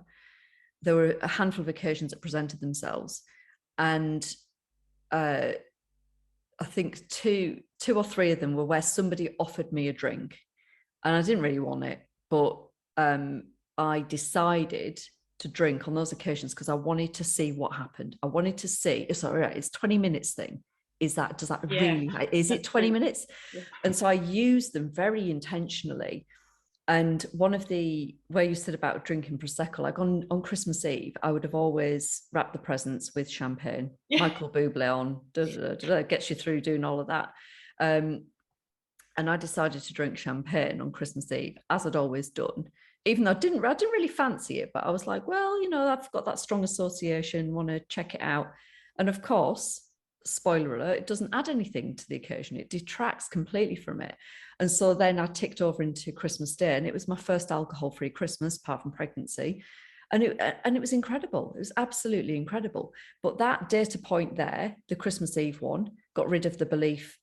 There were a handful of occasions that presented themselves, and I think two or three of them were where somebody offered me a drink, and I didn't really want it, but I decided to drink on those occasions because I wanted to see what happened. I wanted to see. Sorry, it's 20 minutes thing. Does that really? Is it 20 minutes? Yeah. And so I used them very intentionally. And one of where you said about drinking Prosecco, like on Christmas Eve, I would have always wrapped the presents with champagne. Yeah. Michael Bublé on, gets you through doing all of that. And I decided to drink champagne on Christmas Eve, as I'd always done, even though I didn't really fancy it. But I was like, well, I've got that strong association, want to check it out. And of course, spoiler alert, it doesn't add anything to the occasion. It detracts completely from it. And so then I ticked over into Christmas Day, and it was my first alcohol-free Christmas, apart from pregnancy. And it was incredible. It was absolutely incredible. But that data point there, the Christmas Eve one, got rid of the belief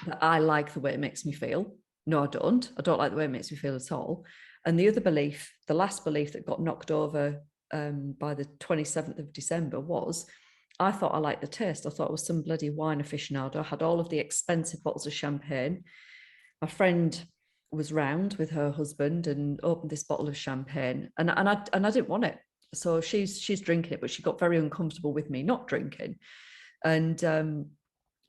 that I like the way it makes me feel. No, I don't. I don't like the way it makes me feel at all. And the other belief, the last belief that got knocked over by the 27th of December was, I thought I liked the taste. I thought I was some bloody wine aficionado. I had all of the expensive bottles of champagne. My friend was round with her husband and opened this bottle of champagne, and I didn't want it. So she's drinking it, but she got very uncomfortable with me not drinking, and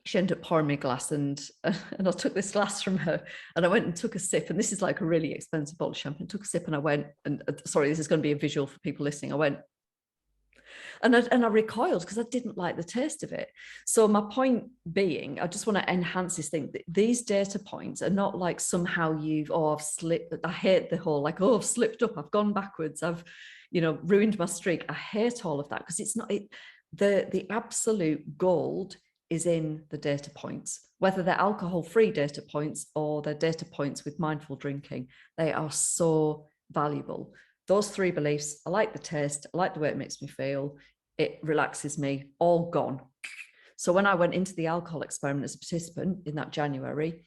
she ended up pouring me a glass, and I took this glass from her, and I went and took a sip. And this is like a really expensive bottle of champagne. I took a sip, and I went, and sorry, this is going to be a visual for people listening. I went. And I recoiled because I didn't like the taste of it. So my point being, I just want to enhance this thing. These data points are not like somehow I've slipped. I hate the whole like, I've slipped up, I've gone backwards, I've, ruined my streak. I hate all of that because it's not the absolute gold is in the data points, whether they're alcohol-free data points or they're data points with mindful drinking. They are so valuable. Those three beliefs: I like the taste, I like the way it makes me feel, it relaxes me, all gone. So when I went into the alcohol experiment as a participant in that January,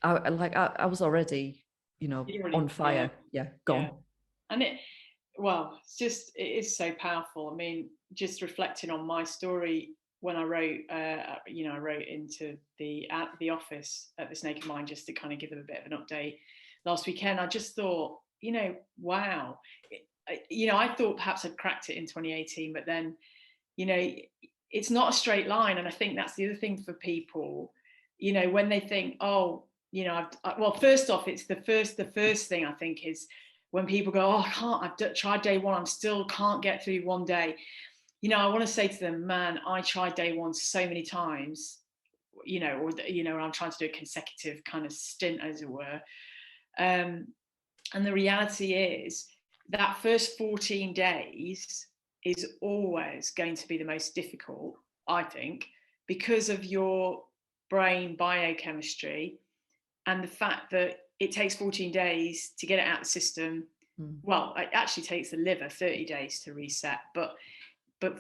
I was already, on fire. Yeah, gone. Yeah. And it is so powerful. I mean, just reflecting on my story, when I wrote, I wrote into the office at the Snake of Mind just to kind of give them a bit of an update last weekend. I just thought, wow. I thought perhaps I'd cracked it in 2018, but then, it's not a straight line. And I think that's the other thing for people, when they think, well, first off, it's the first thing I think is when people go, oh, I can't, I've tried day one, I'm still can't get through one day. I want to say to them, man, I tried day one so many times, I'm trying to do a consecutive kind of stint, as it were. And the reality is that first 14 days is always going to be the most difficult, I think, because of your brain biochemistry and the fact that it takes 14 days to get it out of the system. Well, it actually takes the liver 30 days to reset, but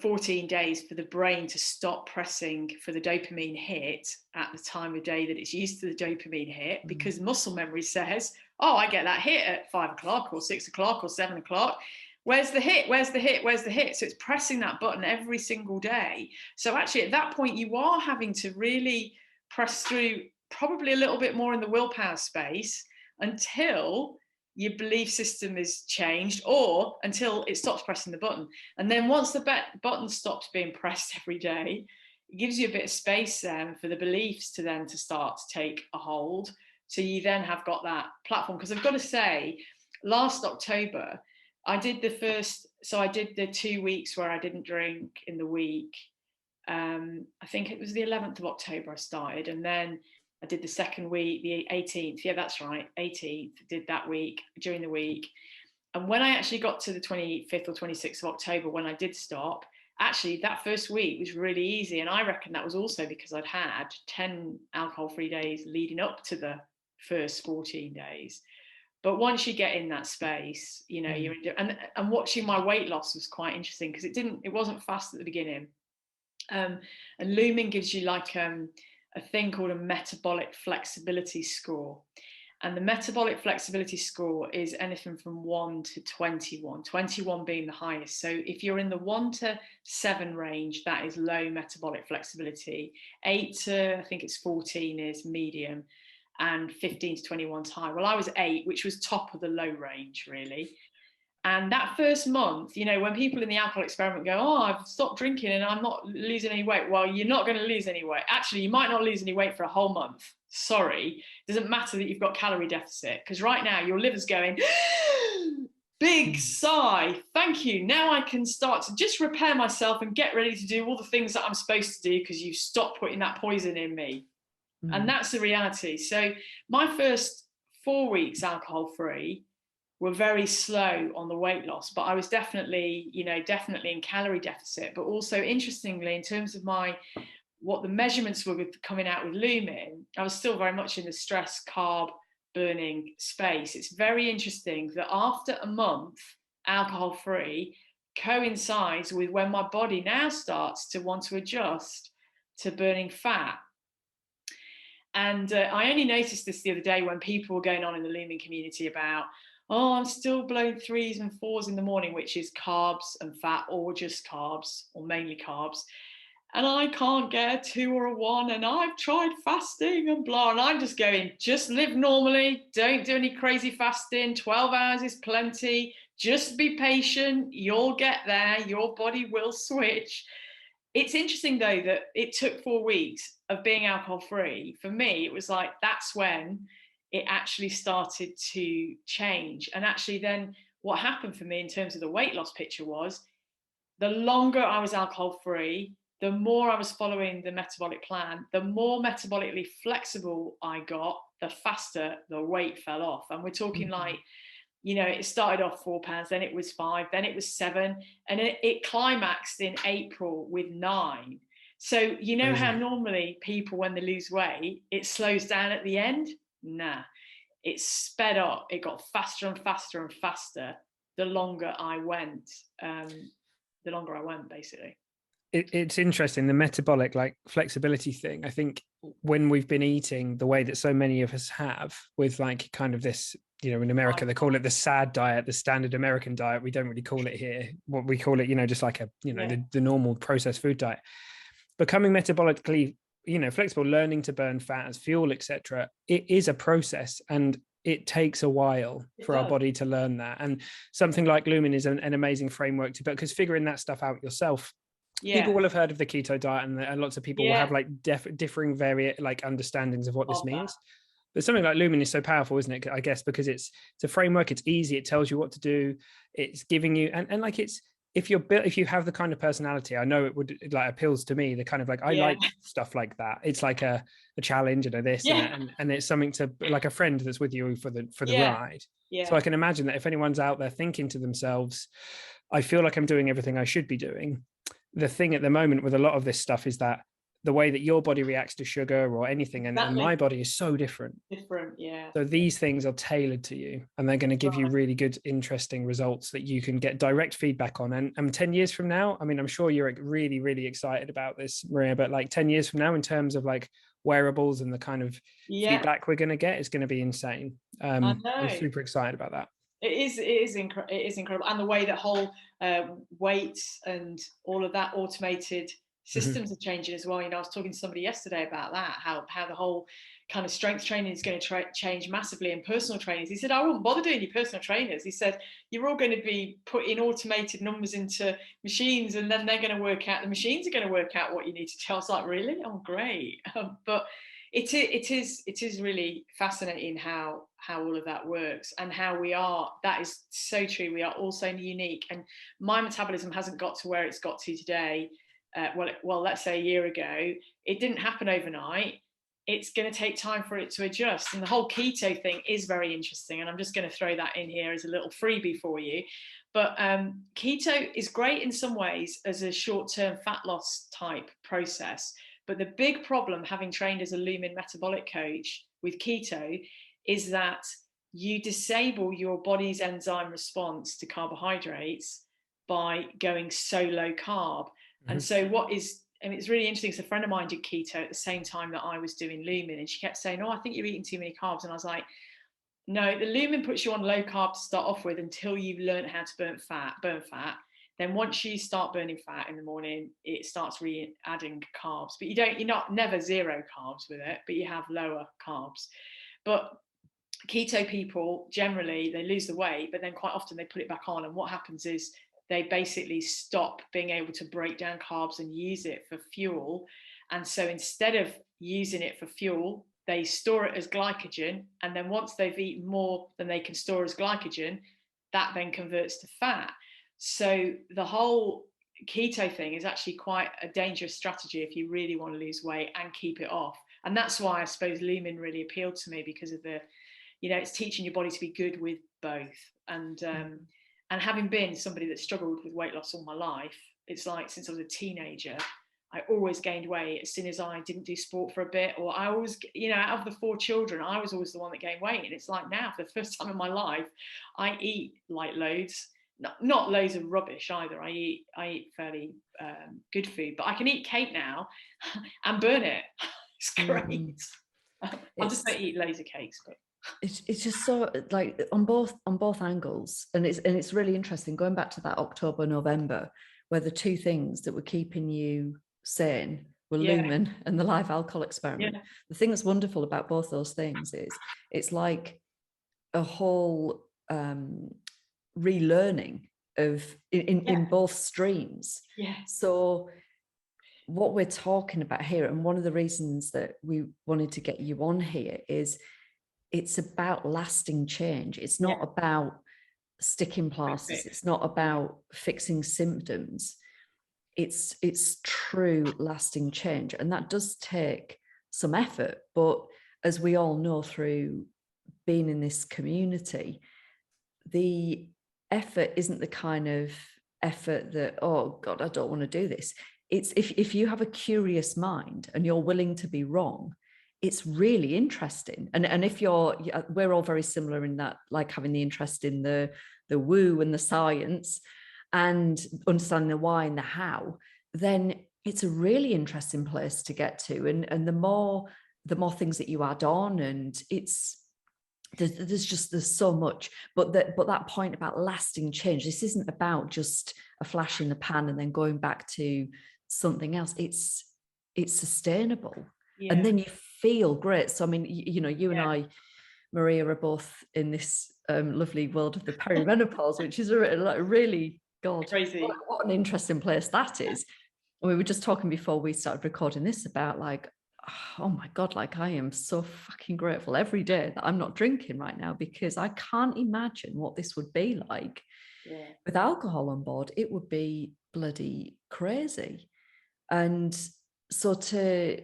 14 days for the brain to stop pressing for the dopamine hit at the time of day that it's used to the dopamine hit, because muscle memory says, oh, I get that hit at 5 o'clock or 6 o'clock or 7 o'clock. Where's the hit? Where's the hit? Where's the hit? So it's pressing that button every single day. So actually at that point, you are having to really press through probably a little bit more in the willpower space until your belief system is changed, or until it stops pressing the button. And then once the button stops being pressed every day, it gives you a bit of space then for the beliefs to start to take a hold. So you then have got that platform. Because I've got to say, last October, I did the 2 weeks where I didn't drink in the week. I think it was the 11th of October I started, and then I did the second week, the 18th. Yeah, that's right. 18th, did that week, during the week. And when I actually got to the 25th or 26th of October, when I did stop, actually that first week was really easy. And I reckon that was also because I'd had 10 alcohol-free days leading up to the first 14 days. But once you get in that space, you're and watching my weight loss was quite interesting, because it wasn't fast at the beginning. And Lumen gives you like a thing called a metabolic flexibility score. And the metabolic flexibility score is anything from 1 to 21, 21 being the highest. So if you're in the 1 to 7 range, that is low metabolic flexibility. 8 to, I think it's 14 is medium, and 15 to 21 is high. Well, I was 8, which was top of the low range, really. And that first month, you know, when people in the alcohol experiment go, oh, I've stopped drinking and I'm not losing any weight. Well, you're not going to lose any weight. Actually, you might not lose any weight for a whole month. Sorry. It doesn't matter that you've got calorie deficit, because right now your liver's going, big sigh. Thank you. Now I can start to just repair myself and get ready to do all the things that I'm supposed to do, because you've stopped putting that poison in me. And that's the reality. So my first 4 weeks alcohol free were very slow on the weight loss, but I was definitely in calorie deficit. But also, interestingly, in terms of what the measurements were coming out with Lumen, I was still very much in the stress carb burning space. It's very interesting that after a month alcohol free coincides with when my body now starts to want to adjust to burning fat. And I only noticed this the other day when people were going on in the Lumen community about, oh, I'm still blowing 3s and 4s in the morning, which is carbs and fat, or just carbs, or mainly carbs. And I can't get a 2 or a 1, and I've tried fasting and blah. And I'm just going, just live normally. Don't do any crazy fasting. 12 hours is plenty. Just be patient. You'll get there. Your body will switch. It's interesting, though, that it took 4 weeks of being alcohol free. For me, it was like, that's when it actually started to change. And actually then what happened for me in terms of the weight loss picture was, the longer I was alcohol free, the more I was following the metabolic plan, the more metabolically flexible I got, the faster the weight fell off. And we're talking like, you know, it started off 4 pounds, then it was 5, then it was 7, and it climaxed in April with 9. So you know how normally people, when they lose weight, it slows down at the end? Nah, it sped up. It got faster and faster and faster the longer I went. Basically. It's interesting, the metabolic like flexibility thing. I think when we've been eating the way that so many of us have, with like kind of this, you know, in America they call it the SAD diet, the standard American diet. We don't really call it here. What we call it, you know, just like a, you know, the normal processed food diet. Becoming metabolically, you know, flexible, learning to burn fat as fuel, etc. It is a process, and it takes a while for our body to learn that. And something like Lumen is an amazing framework to, because figuring that stuff out yourself. People will have heard of the keto diet, and lots of people will have like differing like understandings of what this means. But something like Lumen is so powerful, isn't it? I guess because it's a framework. It's easy. It tells you what to do. It's giving you, and like it's, if you have the kind of personality, I know it like appeals to me, the kind of like, I like stuff like that. It's like a challenge and this and it's something to, like a friend that's with you for the ride. So I can imagine that if anyone's out there thinking to themselves, I feel like I'm doing everything I should be doing. The thing at the moment with a lot of this stuff is that the way that your body reacts to sugar or anything, and my body is so different. So these things are tailored to you, and they're going to give you really good, interesting results that you can get direct feedback on. And 10 years from now, I mean, I'm sure you're really, really excited about this, Maria, but like 10 years from now, in terms of like wearables and the kind of feedback we're going to get, is going to be insane. I'm super excited about that. It is incredible. And the way that whole weights and all of that automated systems are changing as well. You know, I was talking to somebody yesterday about that, how the whole kind of strength training is going to change massively, and personal trainers. He said, I wouldn't bother doing your personal trainers. He said, you're all going to be putting automated numbers into machines, and then they're going to work out, the machines are going to work out what you need to tell. I was like, really? Oh, great. But it is really fascinating how all of that works, and how we are, that is so true. We are all so unique, and my metabolism hasn't got to where it's got to today. Well, let's say a year ago. It didn't happen overnight. It's going to take time for it to adjust. And the whole keto thing is very interesting. And I'm just going to throw that in here as a little freebie for you. But keto is great in some ways as a short-term fat loss type process. But the big problem, having trained as a Lumen metabolic coach with keto, is that you disable your body's enzyme response to carbohydrates by going so low carb. And so and it's really interesting, because a friend of mine did keto at the same time that I was doing Lumen, and she kept saying, oh, I think you're eating too many carbs. And I was like, No, the lumen puts you on low carb to start off with until you've learned how to burn fat. Then once you start burning fat in the morning, it starts adding carbs. But you're not never zero carbs with it, but you have lower carbs. But keto people, generally, they lose the weight, but then quite often they put it back on. And what happens is they basically stop being able to break down carbs and use it for fuel. And so instead of using it for fuel, they store it as glycogen. And then once they've eaten more than they can store as glycogen, that then converts to fat. So the whole keto thing is actually quite a dangerous strategy if you really want to lose weight and keep it off. And that's why I suppose Lumen really appealed to me, because of the, it's teaching your body to be good with both. And having been somebody that struggled with weight loss all my life, it's like since I was a teenager, I always gained weight as soon as I didn't do sport for a bit, or I always, out of the 4 children, I was always the one that gained weight. And it's like now, for the first time in my life, I eat like loads, not loads of rubbish either. I eat fairly good food, but I can eat cake now and burn it. It's great. I just don't eat loads of cakes, but it's just so like on both angles, and it's really interesting going back to that October, November, where the 2 things that were keeping you sane were Lumen and the live alcohol experiment. The thing that's wonderful about both those things is it's like a whole relearning of in both streams. So what we're talking about here, and one of the reasons that we wanted to get you on here, is it's about lasting change. It's not about sticking plasters. It's not about fixing symptoms. It's true lasting change. And that does take some effort. But as we all know through being in this community, the effort isn't the kind of effort that, oh God, I don't want to do this. It's if you have a curious mind and you're willing to be wrong, it's really interesting. And if we're all very similar in that, like having the interest in the woo and the science and understanding the why and the how, then it's a really interesting place to get to. And the more things that you add on, and there's so much, but that point about lasting change, this isn't about just a flash in the pan and then going back to something else. It's sustainable. And then you feel great. So I mean, you and I, Maria, are both in this lovely world of the perimenopause, which is really, God, crazy. What an interesting place that is. And we were just talking before we started recording this about like, oh my God, like I am so fucking grateful every day that I'm not drinking right now, because I can't imagine what this would be like with alcohol on board. It would be bloody crazy. And so to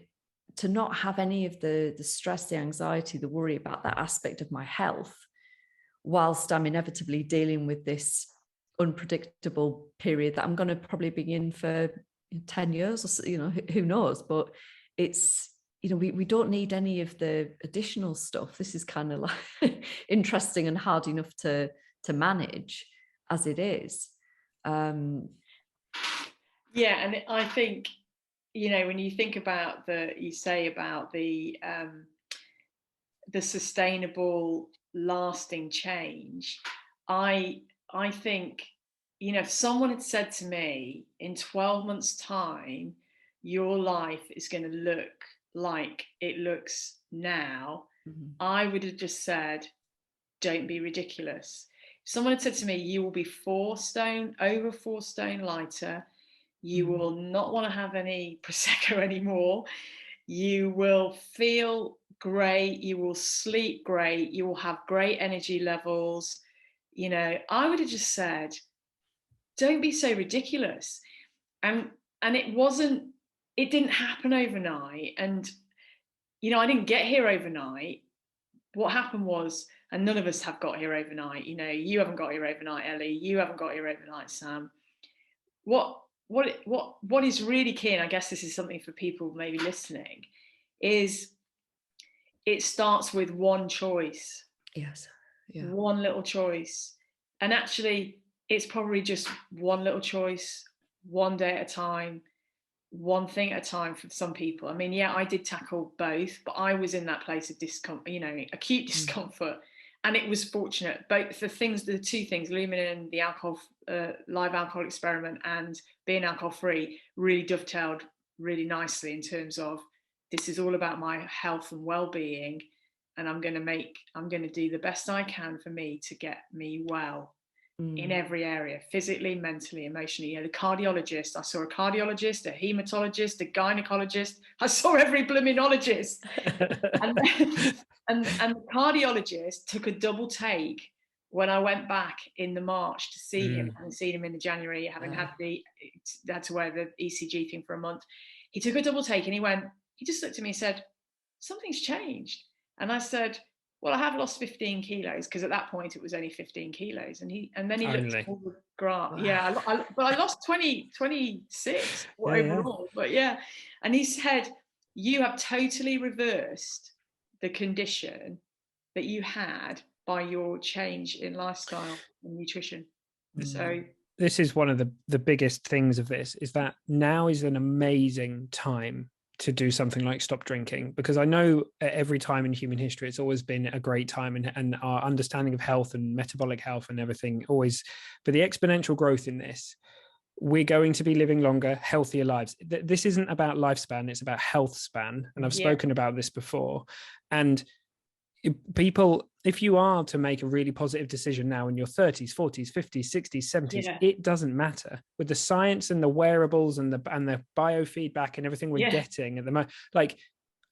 not have any of the stress, the anxiety, the worry about that aspect of my health, whilst I'm inevitably dealing with this unpredictable period that I'm going to probably be in for 10 years, or who knows, but it's, we don't need any of the additional stuff. This is kind of like interesting and hard enough to manage as it is. And I think, when you think about you say about the sustainable lasting change, I think, if someone had said to me in 12 months time, your life is going to look like it looks now, I would have just said, don't be ridiculous. If someone had said to me, you will be over 4 stone lighter, you will not want to have any Prosecco anymore, you will feel great, you will sleep great, you will have great energy levels, I would have just said, don't be so ridiculous. And it didn't happen overnight. And, I didn't get here overnight. What happened was, and none of us have got here overnight, you haven't got here overnight, Ellie, you haven't got here overnight, Sam. What is really key, and I guess this is something for people maybe listening, is it starts with one choice. Yes. Yeah. One little choice. And actually, it's probably just one little choice, one day at a time, one thing at a time for some people. I mean, I did tackle both, but I was in that place of discomfort, acute discomfort. and it was fortunate. Both the two things, lumen and the alcohol, live alcohol experiment, and being alcohol free, really dovetailed really nicely in terms of, this is all about my health and well-being, and I'm going to do the best I can for me to get me well in every area, physically, mentally, emotionally. You know, the cardiologist, I saw a cardiologist, a hematologist, a gynecologist, I saw every bloominologist. and the cardiologist took a double take when I went back in the March to see him, having seen him in the January, having had to wear the ECG thing for a month. He took a double take and he just looked at me and said, something's changed. And I said, well, I have lost 15 kilos, because at that point it was only 15 kilos. And then he looked at all the graph. Wow. Yeah, but I lost 26 overall. But yeah. And he said, you have totally reversed the condition that you had by your change in lifestyle and nutrition. So this is one of the biggest things of this, is that now is an amazing time to do something like stop drinking, because I know every time in human history it's always been a great time, and our understanding of health and metabolic health and everything always, but the exponential growth in this, we're going to be living longer, healthier lives. This isn't about lifespan, it's about health span, and I've spoken about this before. And people, if you are to make a really positive decision now in your 30s, 40s, 50s, 60s, 70s, it doesn't matter. With the science and the wearables and the biofeedback and everything we're getting at the moment, like,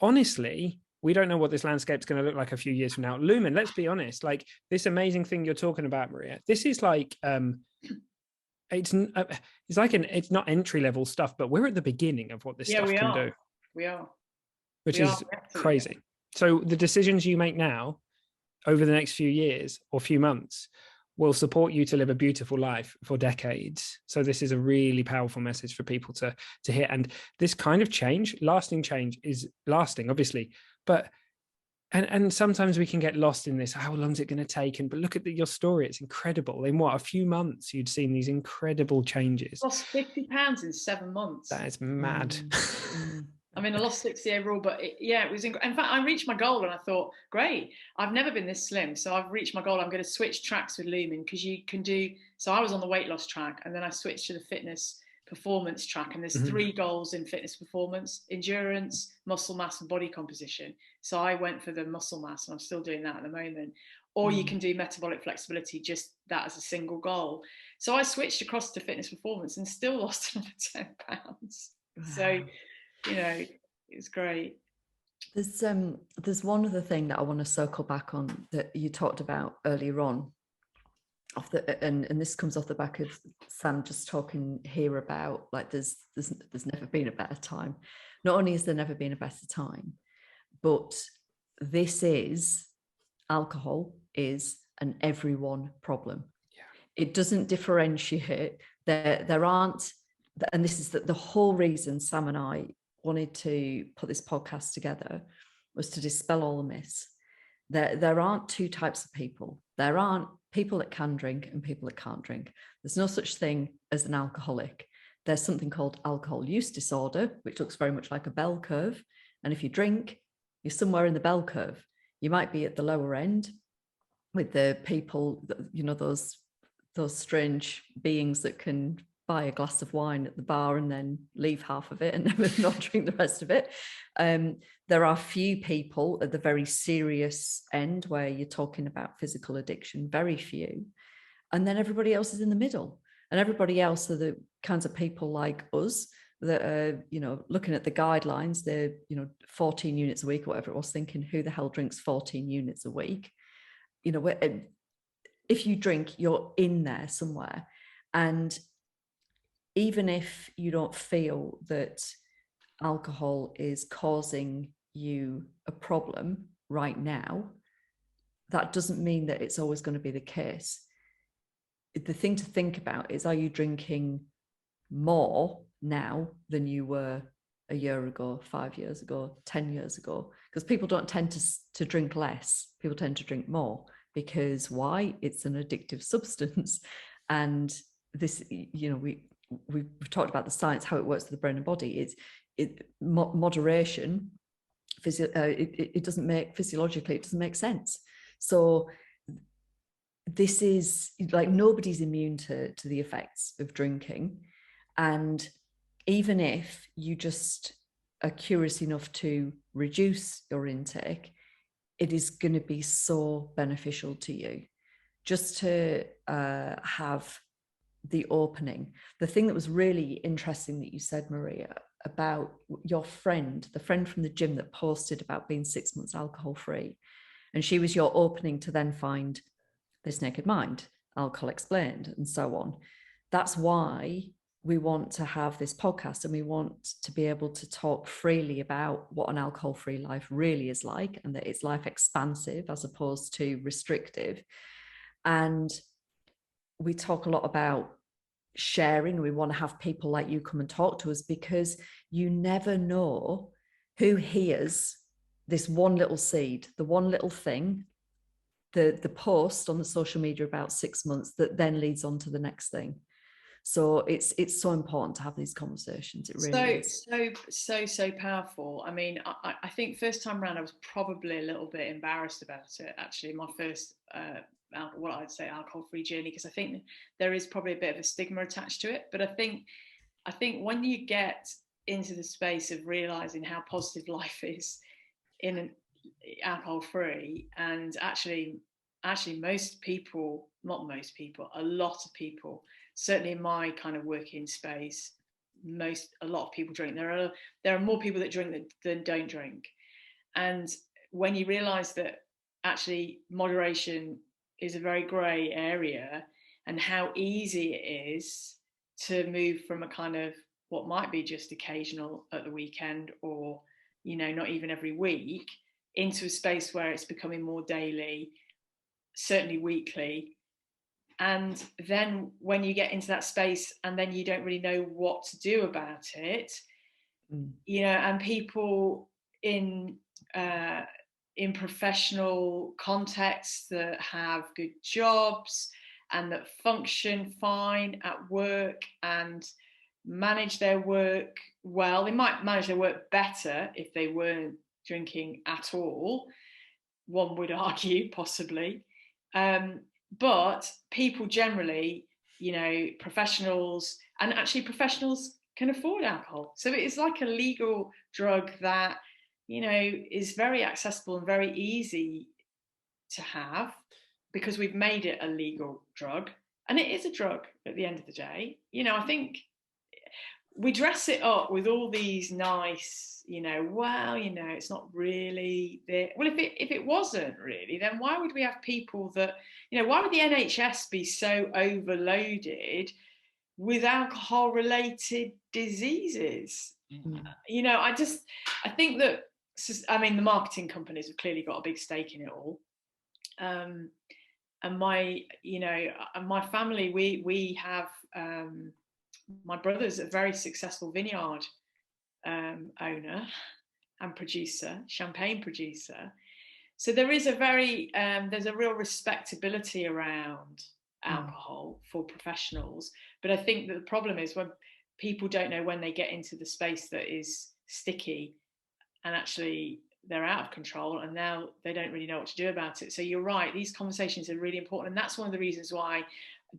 honestly, we don't know what this landscape's going to look like a few years from now. Lumen, let's be honest, like, this amazing thing you're talking about, Maria, this is like it's not entry level stuff, but we're at the beginning of what this stuff can do. We are, which is crazy. So the decisions you make now over the next few years or few months will support you to live a beautiful life for decades. So this is a really powerful message for people to hear. And this kind of change, lasting change, is lasting, obviously, but and sometimes we can get lost in this. How long is it going to take? But look at your story; it's incredible. In what, a few months, you'd seen these incredible changes. Lost 50 pounds in 7 months. That is mad. I mean, I lost 60 overall, but it was in fact, I reached my goal and I thought, great, I've never been this slim. So I've reached my goal. I'm going to switch tracks with Lumen, because you can do, so I was on the weight loss track, and then I switched to the fitness performance track. And there's 3 goals in fitness performance: endurance, muscle mass, and body composition. So I went for the muscle mass, and I'm still doing that at the moment. Or you can do metabolic flexibility, just that as a single goal. So I switched across to fitness performance and still lost another 10 pounds. Wow. So, you know, it's great. There's one other thing that I want to circle back on that you talked about earlier on, and this comes off the back of Sam just talking here about, like, there's never been a better time. Not only has there never been a better time, but alcohol is an everyone problem. Yeah. It doesn't differentiate. There aren't, and this is the whole reason Sam and I wanted to put this podcast together, was to dispel all the myths. There aren't 2 types of people. There aren't people that can drink and people that can't drink. There's no such thing as an alcoholic. There's something called alcohol use disorder, which looks very much like a bell curve. And if you drink, you're somewhere in the bell curve. You might be at the lower end with the people that, you know, those strange beings that can buy a glass of wine at the bar and then leave half of it and never not drink the rest of it. There are few people at the very serious end where you're talking about physical addiction, very few. And then everybody else is in the middle. And everybody else are the kinds of people like us that are, you know, looking at the guidelines, they're, you know, 14 units a week or whatever it was, thinking, who the hell drinks 14 units a week? You know, if you drink, you're in there somewhere. And even if you don't feel that alcohol is causing you a problem right now, that doesn't mean that it's always going to be the case. The thing to think about is, are you drinking more now than you were a year ago, 5 years ago, 10 years ago? Because people don't tend to drink less. People tend to drink more. Because why? It's an addictive substance. And this, you know, we've talked about the science, how it works with the brain and body. Moderation, it doesn't make, physiologically, it doesn't make sense. So this is like, nobody's immune to the effects of drinking. And even if you just are curious enough to reduce your intake, it is going to be so beneficial to you just to have the opening. The thing that was really interesting that you said, Maria, about your friend, the friend from the gym that posted about being 6 months alcohol free, and she was your opening to then find This Naked Mind, Alcohol Explained, and so on. That's why we want to have this podcast, and we want to be able to talk freely about what an alcohol-free life really is like, and that it's life expansive as opposed to restrictive. And we talk a lot about sharing. We want to have people like you come and talk to us, because you never know who hears this one little seed, the one little thing, the post on the social media about 6 months that then leads on to the next thing. So it's so important to have these conversations. It really is. So powerful. I mean, I think first time around I was probably a little bit embarrassed about it, actually, my first what I'd say alcohol-free journey, because I think there is probably a bit of a stigma attached to it. But I think when you get into the space of realizing how positive life is in an alcohol-free, and actually most people, not most people, a lot of people, certainly in my kind of working space, a lot of people drink. There are more people that drink than don't drink. And when you realize that actually moderation is a very grey area, and how easy it is to move from a kind of what might be just occasional at the weekend, or not even every week, into a space where it's becoming more daily, certainly weekly. And then when you get into that space and then you don't really know what to do about it, and people in professional contexts that have good jobs and that function fine at work and manage their work well, they might manage their work better if they weren't drinking at all, one would argue, possibly. But people generally, professionals, and actually professionals can afford alcohol. So it's like a legal drug that, is very accessible and very easy to have, because we've made it a legal drug. And it is a drug at the end of the day. I think we dress it up with all these nice, it's not really there. Well, if it wasn't really, then why would we have people that, why would the NHS be so overloaded with alcohol-related diseases? I think that, the marketing companies have clearly got a big stake in it all. And my family, we have, my brother's a very successful vineyard owner and producer, champagne producer. So there is there's a real respectability around alcohol for professionals. But I think that the problem is when people don't know when they get into the space that is sticky, and actually they're out of control, and now they don't really know what to do about it. So you're right, these conversations are really important. And that's one of the reasons why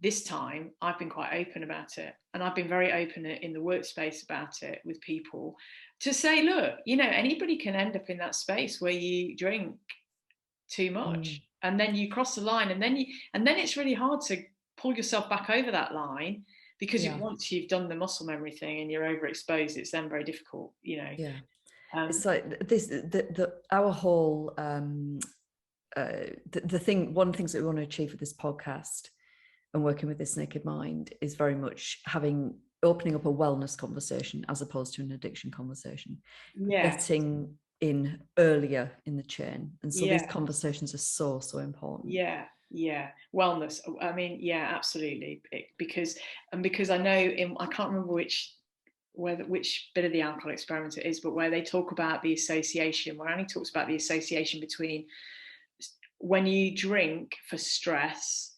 this time I've been quite open about it, and I've been very open in the workspace about it with people, to say, look, anybody can end up in that space where you drink too much, and then you cross the line, and then it's really hard to pull yourself back over that line, because once you've done the muscle memory thing and you're overexposed, it's then very difficult. It's like this, our whole the thing, one of the things that we want to achieve with this podcast and working with This Naked Mind is very much opening up a wellness conversation as opposed to an addiction conversation. Getting in earlier in the chain, and so these conversations are so important. Wellness, absolutely, because I know I can't remember which bit of the alcohol experiment it is, but where they talk about the association, where Annie talks about the association between when you drink for stress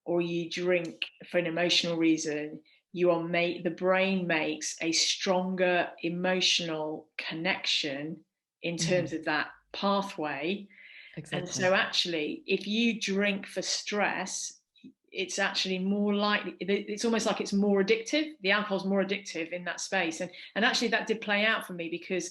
or you drink for an emotional reason, the brain makes a stronger emotional connection in terms of that pathway. Exactly. And so actually, if you drink for stress, it's actually more likely, it's almost like it's more addictive. The alcohol's more addictive in that space. And actually that did play out for me, because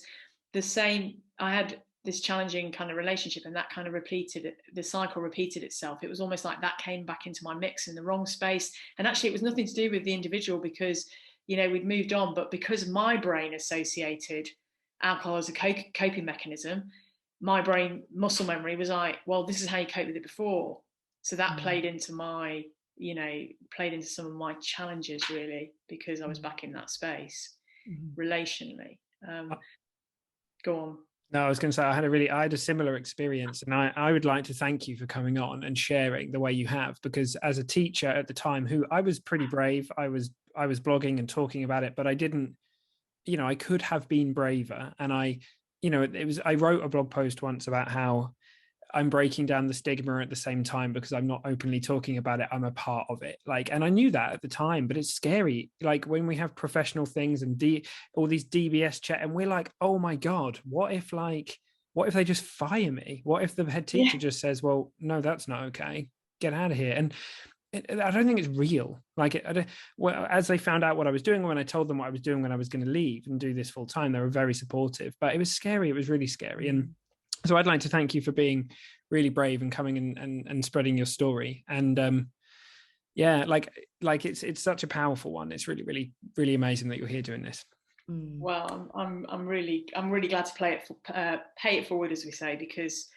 I had this challenging kind of relationship, and that kind of the cycle repeated itself. It was almost like that came back into my mix in the wrong space. And actually it was nothing to do with the individual, because, we'd moved on, but because my brain associated alcohol as a coping mechanism, my brain muscle memory was like, well, this is how you cope with it before. So that played into some of my challenges, really, because I was back in that space relationally. Go on. No, I was going to say I had a similar experience, and I would like to thank you for coming on and sharing the way you have, because as a teacher at the time, who I was pretty brave, I was blogging and talking about it, but I didn't, I could have been braver. And I wrote a blog post once about how I'm breaking down the stigma at the same time, because I'm not openly talking about it, I'm a part of it. And I knew that at the time, but it's scary. Like when we have professional things and all these DBS chat, and we're like, oh my God, what if they just fire me? What if the head teacher just says, well, no, that's not okay, get out of here? And I don't think it's real. As they found out what I was doing, when I told them what I was doing, when I was going to leave and do this full time, they were very supportive, but it was scary. It was really scary. And so I'd like to thank you for being really brave and coming and spreading your story. And it's such a powerful one. It's really, really, really amazing that you're here doing this. Well, I'm really glad to pay it forward, as we say, because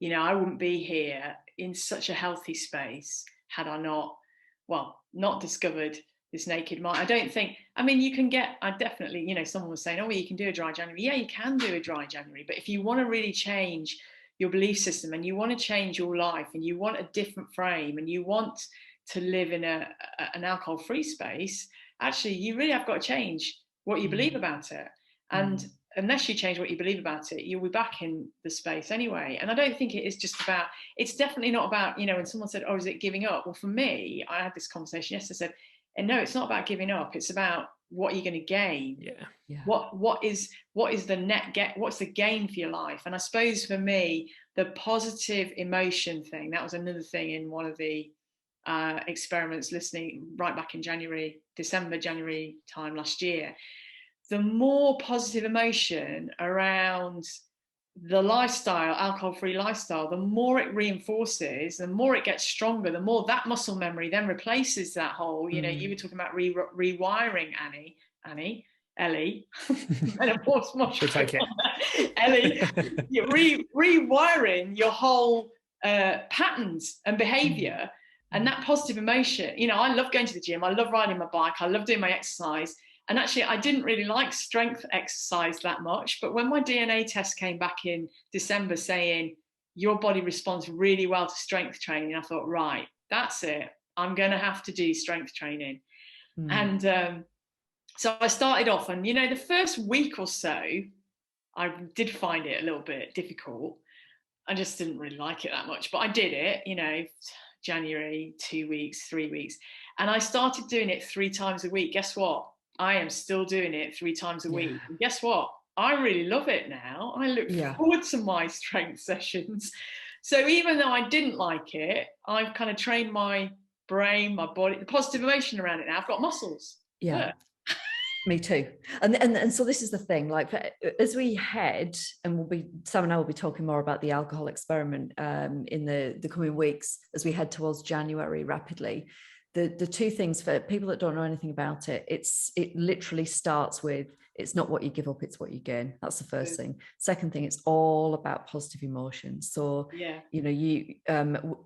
I wouldn't be here in such a healthy space had I not discovered this naked mind. I don't think, I definitely, someone was saying, oh, well, you can do a dry January. Yeah, you can do a dry January. But if you want to really change your belief system, and you want to change your life, and you want a different frame, and you want to live in an alcohol-free space, actually, you really have got to change what you believe about it. And unless you change what you believe about it, you'll be back in the space anyway. And I don't think it is just about, it's definitely not about, when someone said, oh, is it giving up? Well, for me, I had this conversation yesterday, I said, and no, it's not about giving up. It's about what you're going to gain. Yeah. What is the net get? What's the gain for your life? And I suppose for me, the positive emotion thing, that was another thing in one of the experiments, listening right back in December, January time last year. The more positive emotion around the lifestyle, alcohol-free lifestyle, the more it reinforces, the more it gets stronger, the more that muscle memory then replaces that whole, you were talking about rewiring, Ellie, and of course, Ellie, rewiring your whole patterns and behavior, and that positive emotion. I love going to the gym, I love riding my bike, I love doing my exercise. And actually, I didn't really like strength exercise that much. But when my DNA test came back in December saying your body responds really well to strength training, I thought, right, that's it. I'm going to have to do strength training. And so I started off, and, the first week or so, I did find it a little bit difficult. I just didn't really like it that much. But I did it, January, 2 weeks, 3 weeks. And I started doing it 3 times a week. Guess what? I am still doing it 3 times a week. And guess what? I really love it now. I look forward to my strength sessions. So even though I didn't like it, I've kind of trained my brain, my body, the positive emotion around it now. I've got muscles. Yeah. Me too. And so this is the thing, like as we head, and Sam and I will be talking more about the alcohol experiment in the coming weeks as we head towards January rapidly. The 2 things for people that don't know anything about it, it literally starts with, it's not what you give up, it's what you gain. That's the first thing. Second thing, it's all about positive emotions. So, you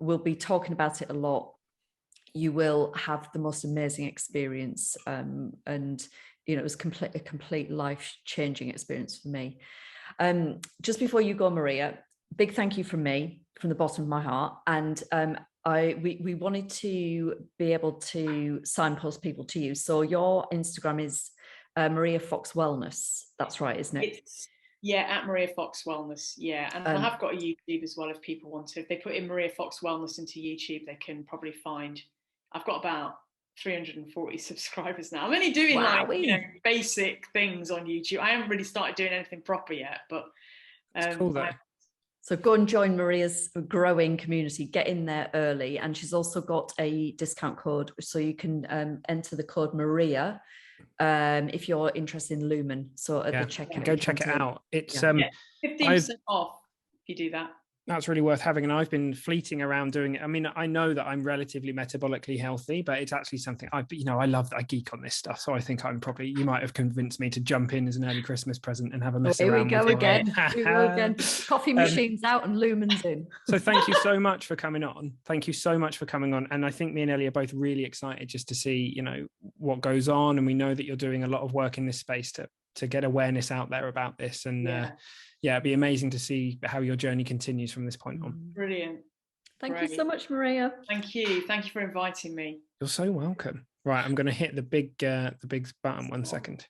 we'll be talking about it a lot. You will have the most amazing experience. And, it was a complete life-changing experience for me. Just before you go, Maria, big thank you from me, from the bottom of my heart. And we wanted to be able to signpost people to you. So your Instagram is Maria Fox Wellness. That's right, isn't it? At Maria Fox Wellness. Yeah. And I have got a YouTube as well if people want to. If they put in Maria Fox Wellness into YouTube, they can probably find, I've got about 340 subscribers now. I'm only doing basic things on YouTube. I haven't really started doing anything proper yet, but it's cool though. So go and join Maria's growing community, get in there early. And she's also got a discount code, so you can enter the code Maria if you're interested in Lumen. So at the checkout, go check it out. It's 15% off if you do that. That's really worth having. And I've been fleeting around doing it. I mean, I know that I'm relatively metabolically healthy, but it's actually something I geek on this stuff. So I think you might have convinced me to jump in as an early Christmas present and have a mess around. Here we go again. Coffee machines out and lumens in. So thank you so much for coming on. Thank you so much for coming on. And I think me and Ellie are both really excited just to see, what goes on. And we know that you're doing a lot of work in this space to get awareness out there about this. And it'd be amazing to see how your journey continues from this point on. Brilliant. Thank you so much, Maria. Thank you for inviting me. You're so welcome. Right, I'm going to hit the big button. 1 second.